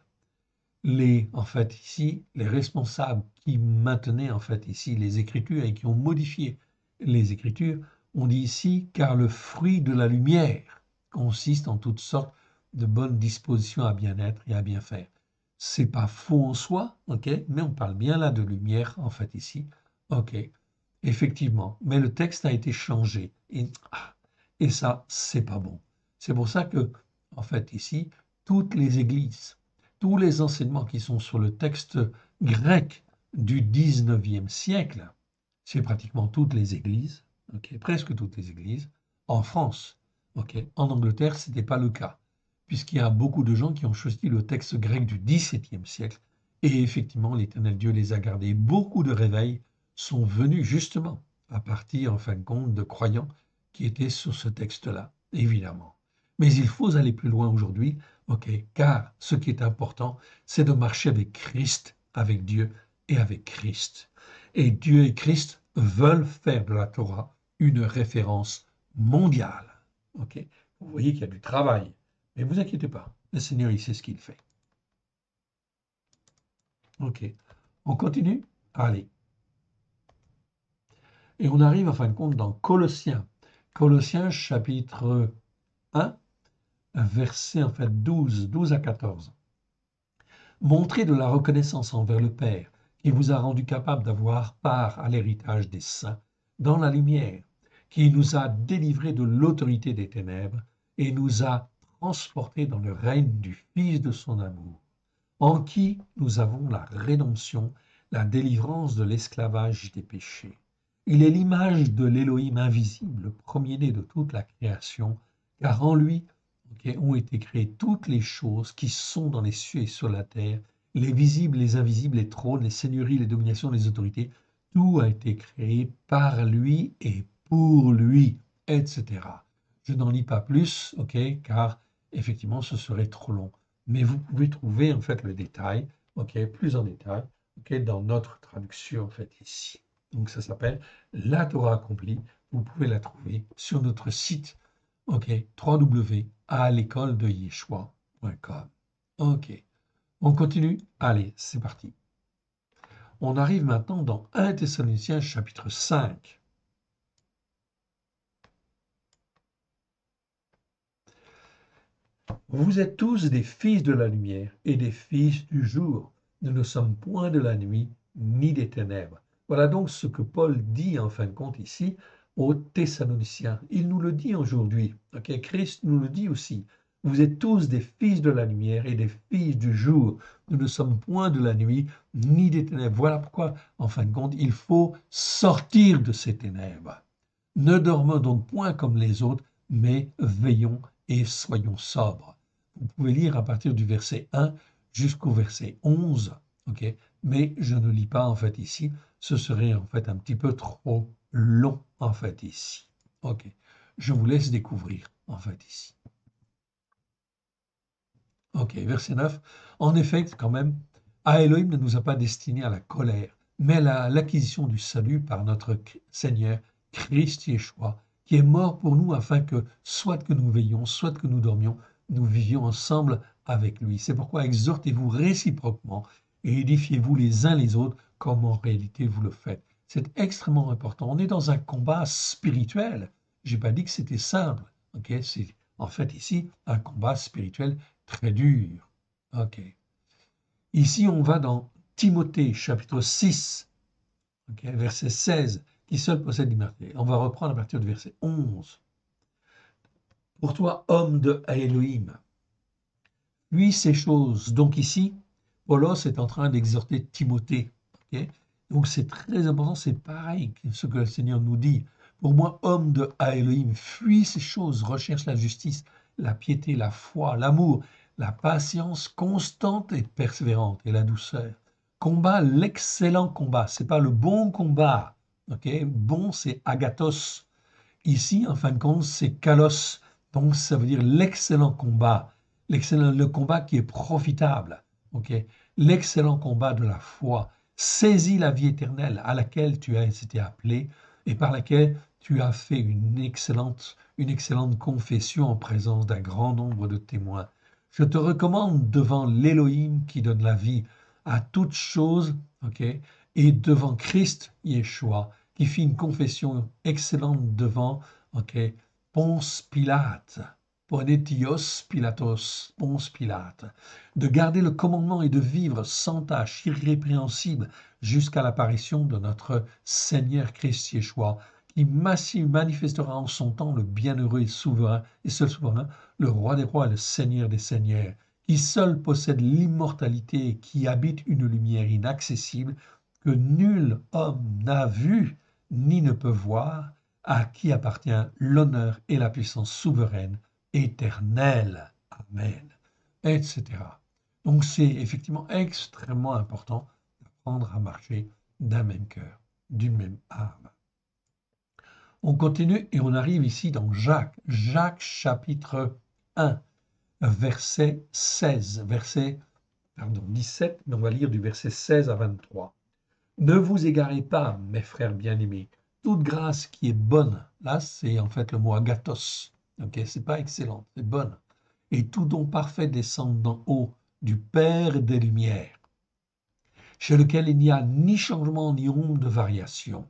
en fait ici, les responsables qui maintenaient en fait ici les Écritures et qui ont modifié les Écritures, on dit ici car le fruit de la lumière consiste en toutes sortes de bonnes dispositions à bien-être et à bien faire. C'est pas faux en soi, ok, mais on parle bien là de lumière en fait ici, ok. effectivement, mais le texte a été changé. Et ça, c'est pas bon. C'est pour ça que, en fait, ici, toutes les églises, tous les enseignements qui sont sur le texte grec du 19e siècle, c'est pratiquement toutes les églises, ok, presque toutes les églises, en France. Ok. En Angleterre, ce n'était pas le cas, puisqu'il y a beaucoup de gens qui ont choisi le texte grec du XVIIe siècle, et effectivement, l'Éternel Dieu les a gardés. Beaucoup de réveils sont venus justement à partir, en fin de compte, de croyants qui étaient sur ce texte-là, évidemment. Mais il faut aller plus loin aujourd'hui, ok, car ce qui est important, c'est de marcher avec Christ, avec Dieu et avec Christ. Et Dieu et Christ veulent faire de la Torah une référence mondiale. Ok. Vous voyez qu'il y a du travail, mais ne vous inquiétez pas, le Seigneur, il sait ce qu'il fait. Ok. On continue? Allez. Et on arrive en fin de compte dans Colossiens. Colossiens chapitre 1, verset en fait 12 à 14. Montrez de la reconnaissance envers le Père qui vous a rendu capable d'avoir part à l'héritage des saints dans la lumière, qui nous a délivrés de l'autorité des ténèbres et nous a transportés dans le règne du Fils de son amour, en qui nous avons la rédemption, la délivrance de l'esclavage des péchés. Il est l'image de l'Élohim invisible, le premier-né de toute la création, car en lui ont été créées toutes les choses qui sont dans les cieux et sur la terre, les visibles, les invisibles, les trônes, les seigneuries, les dominations, les autorités. Tout a été créé par lui et pour lui, etc. Je n'en lis pas plus, ok, car effectivement ce serait trop long. Mais vous pouvez trouver en fait le détail, ok, plus en détail, ok, dans notre traduction en fait ici. Donc ça s'appelle La Torah accomplie. Vous pouvez la trouver sur notre site, ok, www.l'écoledeyeshua.com. Ok, on continue. Allez, c'est parti. On arrive maintenant dans 1 Thessaloniciens chapitre 5. Vous êtes tous des fils de la lumière et des fils du jour. Nous ne sommes point de la nuit ni des ténèbres. Voilà donc ce que Paul dit en fin de compte ici aux Thessaloniciens. Il nous le dit aujourd'hui. Okay? Christ nous le dit aussi. Vous êtes tous des fils de la lumière et des fils du jour. Nous ne sommes point de la nuit ni des ténèbres. Voilà pourquoi, en fin de compte, il faut sortir de ces ténèbres. Ne dormons donc point comme les autres, mais veillons et soyons sobres. Vous pouvez lire à partir du verset 1 jusqu'au verset 11, ok? Mais je ne lis pas en fait ici, ce serait en fait un petit peu trop long en fait ici. Ok, je vous laisse découvrir en fait ici. Ok, verset 9. En effet, quand même, Elohim ne nous a pas destinés à la colère, mais à l'acquisition du salut par notre Seigneur Christ Yeshua, qui est mort pour nous afin que, soit que nous veillions, soit que nous dormions, nous vivions ensemble avec lui. C'est pourquoi exhortez-vous réciproquement et édifiez-vous les uns les autres comme en réalité vous le faites. C'est extrêmement important. On est dans un combat spirituel. Je n'ai pas dit que c'était simple. Ok, c'est en fait ici un combat spirituel très dur. Ok. Ici, on va dans Timothée, chapitre 6, okay, verset 16, qui seul possède l'immortalité. On va reprendre à partir du verset 11. Pour toi, homme de Elohim, puis ces choses. Donc ici, Paulos est en train d'exhorter Timothée. Okay? Donc c'est très important, c'est pareil que ce que le Seigneur nous dit. Pour moi, homme de Elohim, fuis ces choses, recherche la justice, la piété, la foi, l'amour, la patience constante et persévérante et la douceur. Combat l'excellent combat. C'est pas le bon combat. Okay? Bon, c'est agathos. Ici, en fin de compte, c'est kalos. Donc, ça veut dire l'excellent combat. Le combat qui est profitable. Okay? L'excellent combat de la foi. Saisis la vie éternelle à laquelle tu as été appelé et par laquelle tu as fait une excellente confession en présence d'un grand nombre de témoins. Je te recommande devant l'Élohim qui donne la vie à toutes choses, okay, et devant Christ Yeshua qui fit une confession excellente devant okay, Ponce Pilate, Pontios Pilatos, Ponce Pilate, de garder le commandement et de vivre sans tâche, irrépréhensible, jusqu'à l'apparition de notre Seigneur Christ Yeshua, qui manifestera en son temps le bienheureux et souverain, et seul souverain, le roi des rois et le Seigneur des seigneurs, qui seul possède l'immortalité et qui habite une lumière inaccessible que nul homme n'a vue ni ne peut voir, à qui appartient l'honneur et la puissance souveraine, éternelle. Amen. Etc. Donc c'est effectivement extrêmement important d'apprendre à marcher d'un même cœur, d'une même âme. On continue et on arrive ici dans Jacques. Jacques chapitre 1, verset 16, verset 17, mais on va lire du verset 16 à 23. Ne vous égarez pas, mes frères bien-aimés. Toute grâce qui est bonne, là c'est en fait le mot agathos, ok, c'est pas excellent, c'est bonne. Et tout don parfait descend d'en haut, du Père des Lumières, chez lequel il n'y a ni changement ni ombre de variation.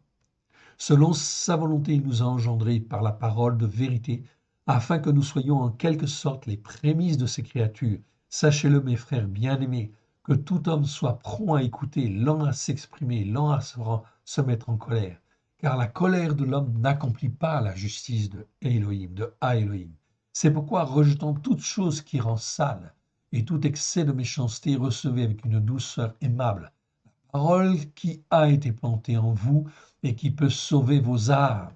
Selon sa volonté, il nous a engendrés par la parole de vérité, afin que nous soyons en quelque sorte les prémices de ces créatures. Sachez-le, mes frères bien-aimés, que tout homme soit prompt à écouter, lent à s'exprimer, lent à se mettre en colère, car la colère de l'homme n'accomplit pas la justice de Elohim, de Elohim. C'est pourquoi, rejetant toute chose qui rend sale et tout excès de méchanceté, recevez avec une douceur aimable la parole qui a été plantée en vous et qui peut sauver vos âmes.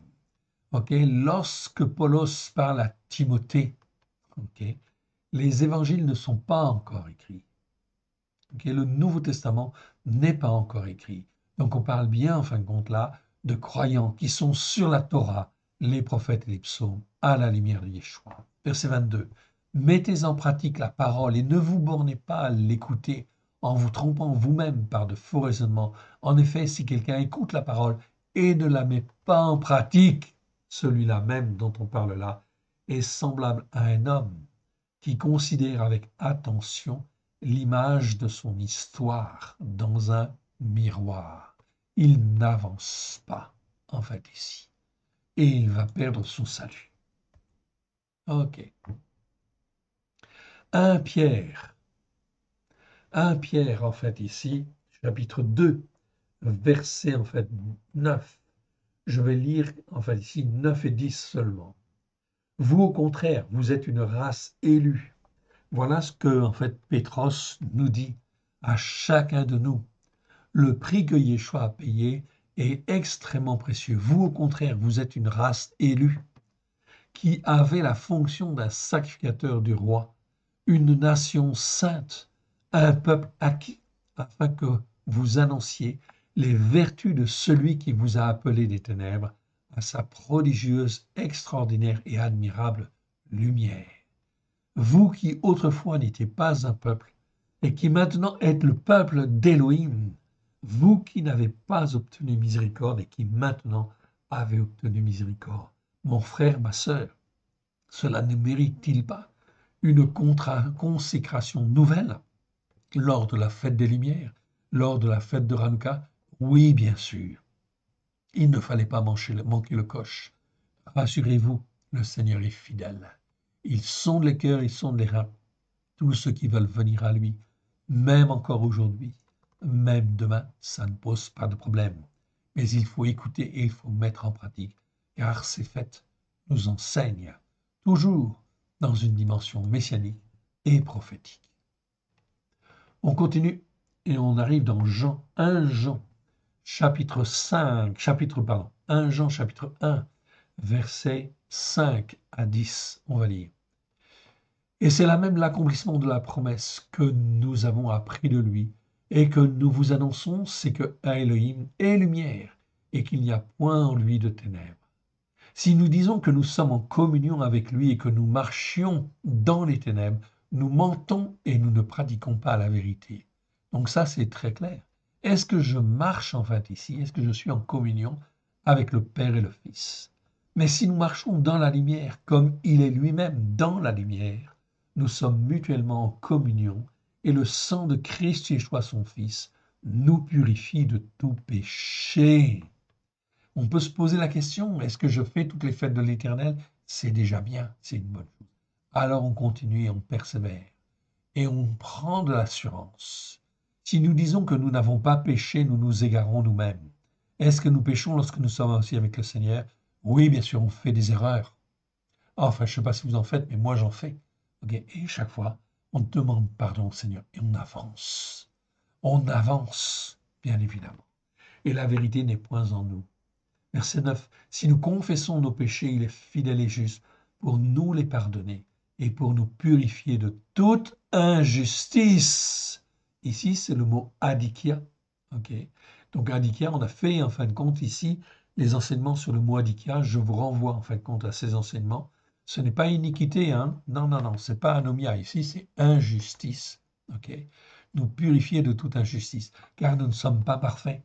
Okay? Lorsque Paulos parle à Timothée, okay, les évangiles ne sont pas encore écrits. Okay? Le Nouveau Testament n'est pas encore écrit. Donc on parle bien, en fin de compte, là, de croyants qui sont sur la Torah, les prophètes et les psaumes, à la lumière de Yeshua. Verset 22. Mettez en pratique la parole et ne vous bornez pas à l'écouter en vous trompant vous-même par de faux raisonnements. En effet, si quelqu'un écoute la parole et ne la met pas en pratique, celui-là même dont on parle là est semblable à un homme qui considère avec attention l'image de son histoire dans un miroir. Il n'avance pas, en fait, ici. Et il va perdre son salut. Ok. 1 Pierre. 1 Pierre, en fait, ici, chapitre 2, verset, en fait, 9. Je vais lire, en fait, ici, 9 et 10 seulement. Vous, au contraire, vous êtes une race élue. Voilà ce que, en fait, Pétros nous dit à chacun de nous. Le prix que Yeshua a payé est extrêmement précieux. Vous, au contraire, vous êtes une race élue qui avait la fonction d'un sacrificateur du roi, une nation sainte, un peuple acquis, afin que vous annonciez les vertus de celui qui vous a appelé des ténèbres à sa prodigieuse, extraordinaire et admirable lumière. Vous qui autrefois n'étiez pas un peuple, et qui maintenant êtes le peuple d'Élohim, vous qui n'avez pas obtenu miséricorde et qui maintenant avez obtenu miséricorde. Mon frère, ma sœur, cela ne mérite-t-il pas une consécration nouvelle lors de la fête des Lumières, lors de la fête de Hanouka? Oui, bien sûr. Il ne fallait pas manquer le coche. Rassurez-vous, le Seigneur est fidèle. Il sonde les cœurs, il sonde les reins. Tous ceux qui veulent venir à lui, même encore aujourd'hui, même demain, ça ne pose pas de problème. Mais il faut écouter et il faut mettre en pratique, car ces fêtes nous enseignent toujours dans une dimension messianique et prophétique. On continue et on arrive dans Jean, 1 Jean, chapitre 1 Jean, chapitre 1, versets 5 à 10, on va lire. Et c'est là même l'accomplissement de la promesse que nous avons appris de lui et que nous vous annonçons, c'est que Elohim est lumière et qu'il n'y a point en lui de ténèbres. Si nous disons que nous sommes en communion avec lui et que nous marchions dans les ténèbres, nous mentons et nous ne pratiquons pas la vérité. Donc ça, c'est très clair. Est-ce que je marche en fait ici? Est-ce que je suis en communion avec le Père et le Fils? Mais si nous marchons dans la lumière, comme il est lui-même dans la lumière, nous sommes mutuellement en communion et le sang de Christ Yeshua, son Fils, nous purifie de tout péché. On peut se poser la question, est-ce que je fais toutes les fêtes de l'Éternel? C'est déjà bien, c'est une bonne chose. Alors on continue et on persévère. Et on prend de l'assurance. Si nous disons que nous n'avons pas péché, nous nous égarons nous-mêmes. Est-ce que nous péchons lorsque nous sommes aussi avec le Seigneur? Oui, bien sûr, on fait des erreurs. Enfin, je ne sais pas si vous en faites, mais moi j'en fais. Okay? Et chaque fois, on demande pardon au Seigneur et on avance. On avance, bien évidemment. Et la vérité n'est point en nous. Verset 9. Si nous confessons nos péchés, il est fidèle et juste pour nous les pardonner et pour nous purifier de toute injustice. Ici, c'est le mot adikia. Okay? Donc, adikia, on a fait en fin de compte ici les enseignements sur le mot adikia. Je vous renvoie en fin de compte à ces enseignements. Ce n'est pas iniquité, hein? Non, non, non, c'est pas anomia. Ici, c'est injustice. Okay? Nous purifier de toute injustice, car nous ne sommes pas parfaits.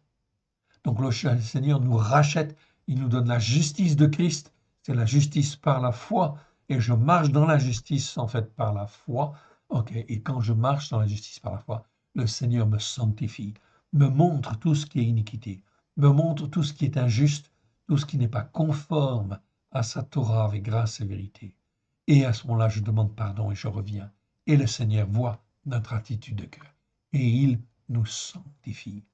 Donc le Seigneur nous rachète, il nous donne la justice de Christ, c'est la justice par la foi, et je marche dans la justice en fait par la foi. Ok, et quand je marche dans la justice par la foi, le Seigneur me sanctifie, me montre tout ce qui est iniquité, me montre tout ce qui est injuste, tout ce qui n'est pas conforme à sa Torah avec grâce et vérité. Et à ce moment-là, je demande pardon et je reviens. Et le Seigneur voit notre attitude de cœur. Et il nous sanctifie,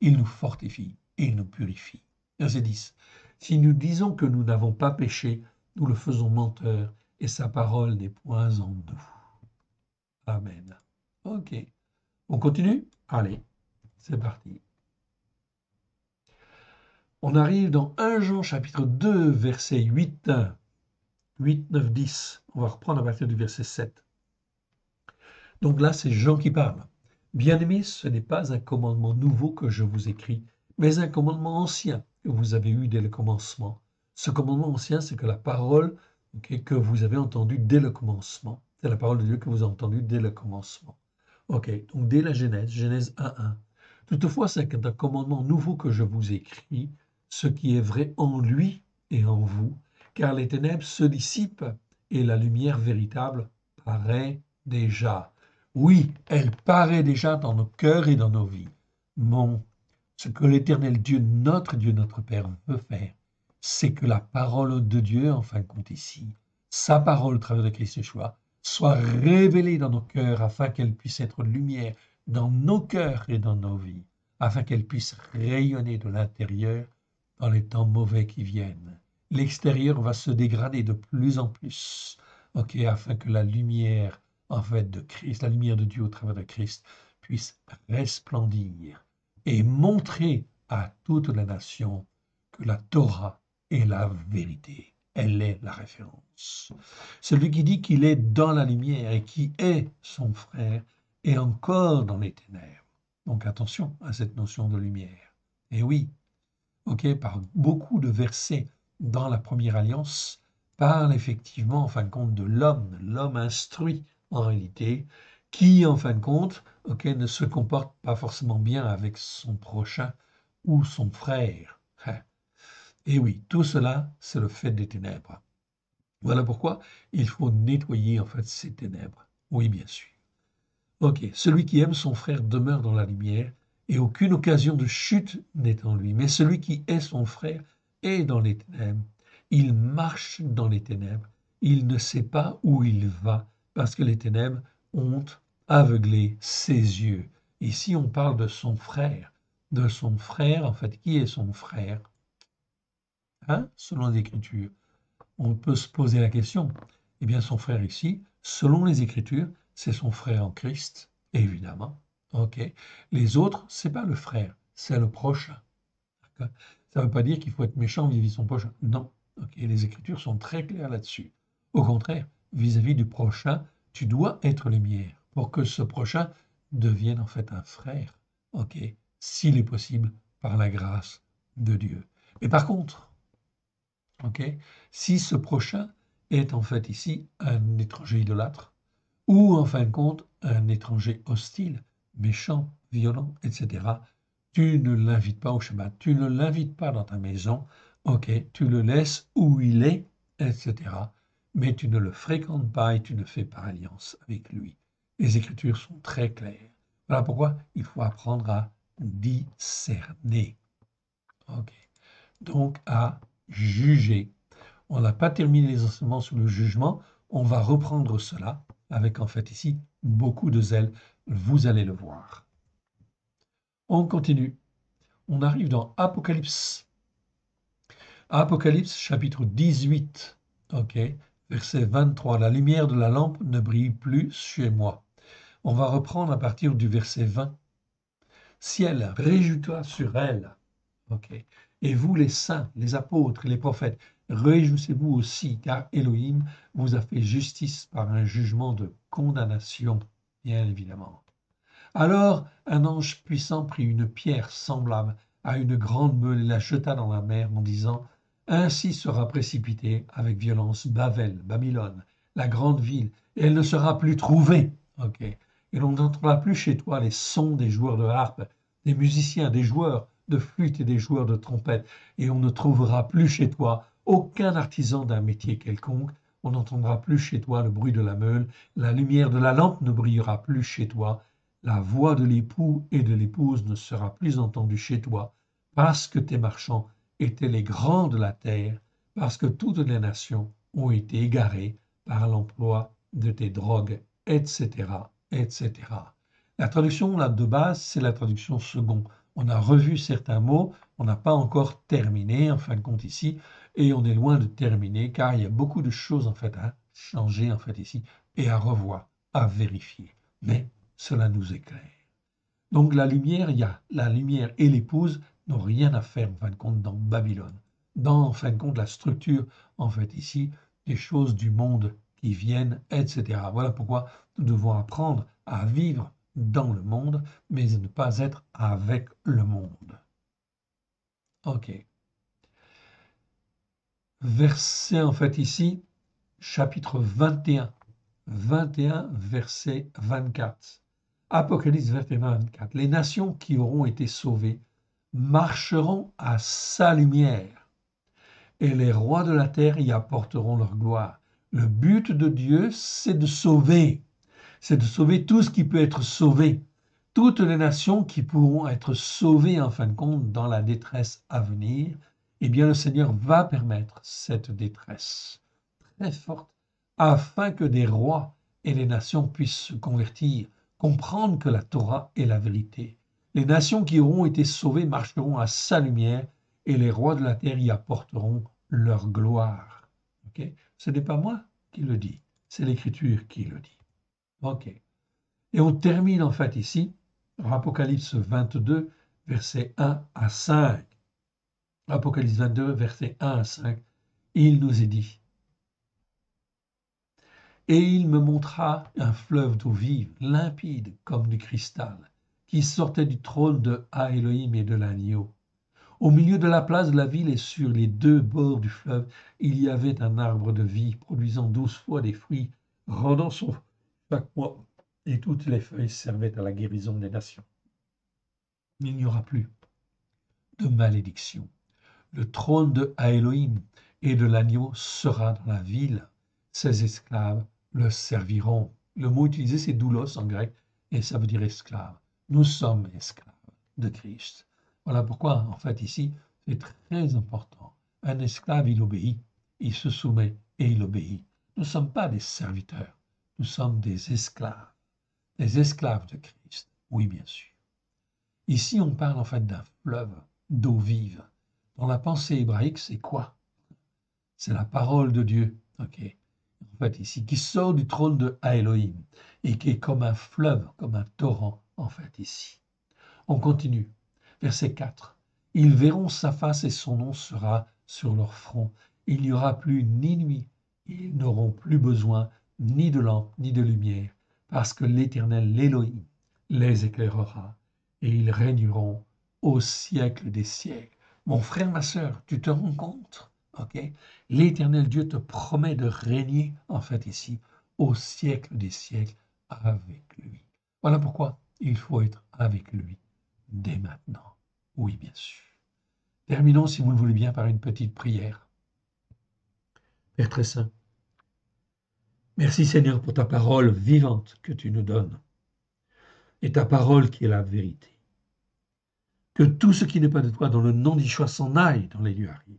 il nous fortifie et il nous purifie. Verset 10. Si nous disons que nous n'avons pas péché, nous le faisons menteur et sa parole n'est point en nous. Amen. Ok. On continue? Allez, c'est parti. On arrive dans 1 Jean chapitre 2, verset 8, 8, 9, 10. On va reprendre à partir du verset 7. Donc là, c'est Jean qui parle. Bien-aimés, ce n'est pas un commandement nouveau que je vous écris, mais un commandement ancien que vous avez eu dès le commencement. Ce commandement ancien, c'est que la parole que vous avez entendue dès le commencement. C'est la parole de Dieu que vous avez entendue dès le commencement. Ok, donc dès la Genèse, Genèse 1.1. Toutefois, c'est un commandement nouveau que je vous écris, ce qui est vrai en lui et en vous, car les ténèbres se dissipent et la lumière véritable paraît déjà. Oui, elle paraît déjà dans nos cœurs et dans nos vies. Mon, ce que l'Éternel Dieu, notre Père, veut faire, c'est que la parole de Dieu, en fin de compte ici, sa parole au travers de Christ Yeshua, soit révélée dans nos cœurs afin qu'elle puisse être lumière dans nos cœurs et dans nos vies, afin qu'elle puisse rayonner de l'intérieur dans les temps mauvais qui viennent. L'extérieur va se dégrader de plus en plus, afin que la lumière en fait de Christ, la lumière de Dieu au travers de Christ, puisse resplendir et montrer à toute la nation que la Torah est la vérité. Elle est la référence. Celui qui dit qu'il est dans la lumière et qui est son frère est encore dans les ténèbres. Donc attention à cette notion de lumière. Et oui, par beaucoup de versets dans la première alliance, parle effectivement, en fin de compte, de l'homme instruit en réalité, qui, en fin de compte, ne se comporte pas forcément bien avec son prochain ou son frère. Et oui, tout cela, c'est le fait des ténèbres. Voilà pourquoi il faut nettoyer en fait ces ténèbres. Oui, bien sûr. Celui qui aime son frère demeure dans la lumière, et aucune occasion de chute n'est en lui. Mais celui qui est son frère est dans les ténèbres. Il marche dans les ténèbres. Il ne sait pas où il va, parce que les ténèbres ont aveuglé ses yeux. Ici, on parle de son frère. De son frère, en fait, qui est son frère? Selon les Écritures. On peut se poser la question. Eh bien, son frère ici, selon les Écritures, c'est son frère en Christ, évidemment. Les autres, c'est pas le frère, c'est le prochain. Ça ne veut pas dire qu'il faut être méchant vis-à-vis de son prochain. Non. Les Écritures sont très claires là-dessus. Au contraire, vis-à-vis du prochain, tu dois être lumière pour que ce prochain devienne en fait un frère. S'il est possible, par la grâce de Dieu. Mais par contre, si ce prochain est en fait ici un étranger idolâtre, ou en fin de compte un étranger hostile, méchant, violent, etc., tu ne l'invites pas au Shabbat, tu ne l'invites pas dans ta maison, tu le laisses où il est, etc., mais tu ne le fréquentes pas et tu ne fais pas alliance avec lui. Les Écritures sont très claires. Voilà pourquoi il faut apprendre à discerner. Donc à juger. On n'a pas terminé les enseignements sur le jugement. On va reprendre cela avec en fait ici beaucoup de zèle. Vous allez le voir. On continue. On arrive dans Apocalypse. Apocalypse chapitre 18, ok, verset 23. La lumière de la lampe ne brille plus chez moi. On va reprendre à partir du verset 20. Ciel, réjouis-toi sur elle. Ok. Et vous, les saints, les apôtres et les prophètes, réjouissez-vous aussi, car Elohim vous a fait justice par un jugement de condamnation, bien évidemment. Alors un ange puissant prit une pierre semblable à une grande meule et la jeta dans la mer en disant: Ainsi sera précipitée avec violence Babylone, la grande ville, et elle ne sera plus trouvée. Ok. Et l'on n'entendra plus chez toi les sons des joueurs de harpe, des musiciens, des joueurs de flûte et des joueurs de trompette, et on ne trouvera plus chez toi aucun artisan d'un métier quelconque. On n'entendra plus chez toi le bruit de la meule, la lumière de la lampe ne brillera plus chez toi. La voix de l'époux et de l'épouse ne sera plus entendue chez toi, parce que tes marchands étaient les grands de la terre, parce que toutes les nations ont été égarées par l'emploi de tes drogues, etc., etc. La traduction là, de base, c'est la traduction second. On a revu certains mots, on n'a pas encore terminé, en fin de compte ici, et on est loin de terminer, car il y a beaucoup de choses en fait à changer en fait ici, et à revoir, à vérifier. Mais cela nous éclaire. Donc la lumière, il y a la lumière et l'épouse n'ont rien à faire en fin de compte dans Babylone. Dans en fin de compte la structure en fait ici des choses du monde qui viennent, etc. Voilà pourquoi nous devons apprendre à vivre dans le monde, mais ne pas être avec le monde. Ok. Verset en fait ici, chapitre 21. 21, verset 24. Apocalypse 21, 24. Les nations qui auront été sauvées marcheront à sa lumière, et les rois de la terre y apporteront leur gloire. Le but de Dieu, c'est de sauver. C'est de sauver tout ce qui peut être sauvé. Toutes les nations qui pourront être sauvées en fin de compte dans la détresse à venir, eh bien le Seigneur va permettre cette détresse très forte afin que des rois et les nations puissent se convertir, comprendre que la Torah est la vérité. Les nations qui auront été sauvées marcheront à sa lumière et les rois de la terre y apporteront leur gloire. Okay? Ce n'est pas moi qui le dis, c'est l'Écriture qui le dit. Ok. Et on termine en fait ici, Apocalypse 22, versets 1 à 5. Apocalypse 22, versets 1 à 5, il nous est dit: Et il me montra un fleuve d'eau vive, limpide comme du cristal, qui sortait du trône de Ha-Elohim et de l'agneau. Au milieu de la place de la ville et sur les deux bords du fleuve, il y avait un arbre de vie, produisant 12 fois des fruits, rendant son chaque mois, et toutes les feuilles servaient à la guérison des nations. Il n'y aura plus de malédiction. Le trône de Ha-Elohim et de l'agneau sera dans la ville. Ses esclaves le serviront. Le mot utilisé, c'est doulos en grec, et ça veut dire esclave. Nous sommes esclaves de Christ. Voilà pourquoi, en fait, ici, c'est très important. Un esclave, il obéit, il se soumet et il obéit. Nous ne sommes pas des serviteurs, nous sommes des esclaves de Christ. Oui, bien sûr. Ici, on parle en fait d'un fleuve d'eau vive. Dans la pensée hébraïque, c'est quoi? C'est la parole de Dieu, ok? En fait, ici, qui sort du trône de Ha-Elohim et qui est comme un fleuve, comme un torrent, en fait, ici. On continue. Verset 4. Ils verront sa face et son nom sera sur leur front. Il n'y aura plus ni nuit. Ils n'auront plus besoin ni de lampe ni de lumière, parce que l'Éternel, l'Élohim, les éclairera et ils régneront au siècle des siècles. Mon frère, ma sœur, tu te rends compte? Ok? L'Éternel Dieu te promet de régner, en fait, ici, au siècle des siècles avec lui. Voilà pourquoi il faut être avec lui dès maintenant. Oui, bien sûr. Terminons, si vous le voulez bien, par une petite prière. Père très saint, merci Seigneur pour ta parole vivante que tu nous donnes et ta parole qui est la vérité. Que tout ce qui n'est pas de toi, dans le nom d'Yeshua, s'en aille dans les lieux arides.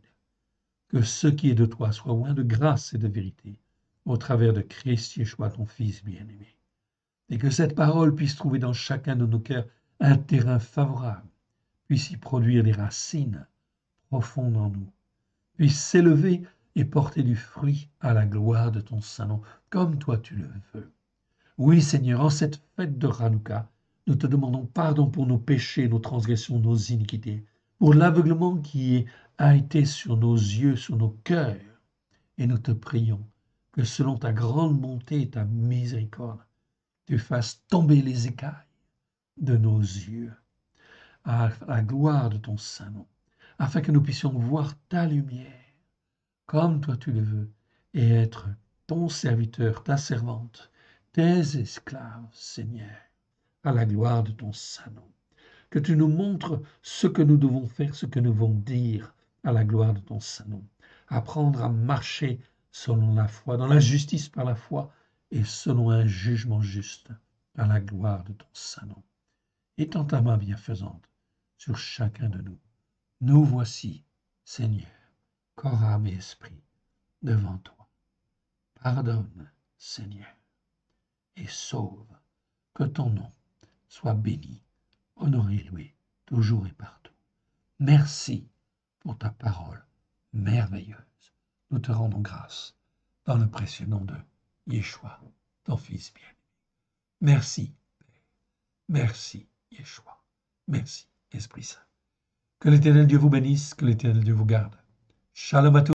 Que ce qui est de toi soit loin de grâce et de vérité au travers de Christ Yeshua, ton Fils bien-aimé. Et que cette parole puisse trouver dans chacun de nos cœurs un terrain favorable, puisse y produire des racines profondes en nous, puisse s'élever et porter du fruit à la gloire de ton Saint-Nom, comme toi tu le veux. Oui, Seigneur, en cette fête de Hanouka, nous te demandons pardon pour nos péchés, nos transgressions, nos iniquités, pour l'aveuglement qui a été sur nos yeux, sur nos cœurs. Et nous te prions que selon ta grande bonté et ta miséricorde, tu fasses tomber les écailles de nos yeux à la gloire de ton Saint-Nom, afin que nous puissions voir ta lumière comme toi tu le veux et être ton serviteur, ta servante, tes esclaves, Seigneur, à la gloire de ton Saint-Nom. Que tu nous montres ce que nous devons faire, ce que nous devons dire à la gloire de ton Saint-Nom. Apprendre à marcher selon la foi, dans la justice par la foi et selon un jugement juste à la gloire de ton Saint-Nom. Étends ta main bienfaisante sur chacun de nous. Nous voici, Seigneur, corps, âme et esprit, devant toi. Pardonne, Seigneur, et sauve. Que ton nom soit béni, honoré et loué, toujours et partout. Merci pour ta parole merveilleuse. Nous te rendons grâce dans le précieux nom de Yeshua, ton Fils bien. Merci, Père. Merci, Yeshua. Merci, Esprit Saint. Que l'Éternel Dieu vous bénisse, que l'Éternel Dieu vous garde. Shalom à tous.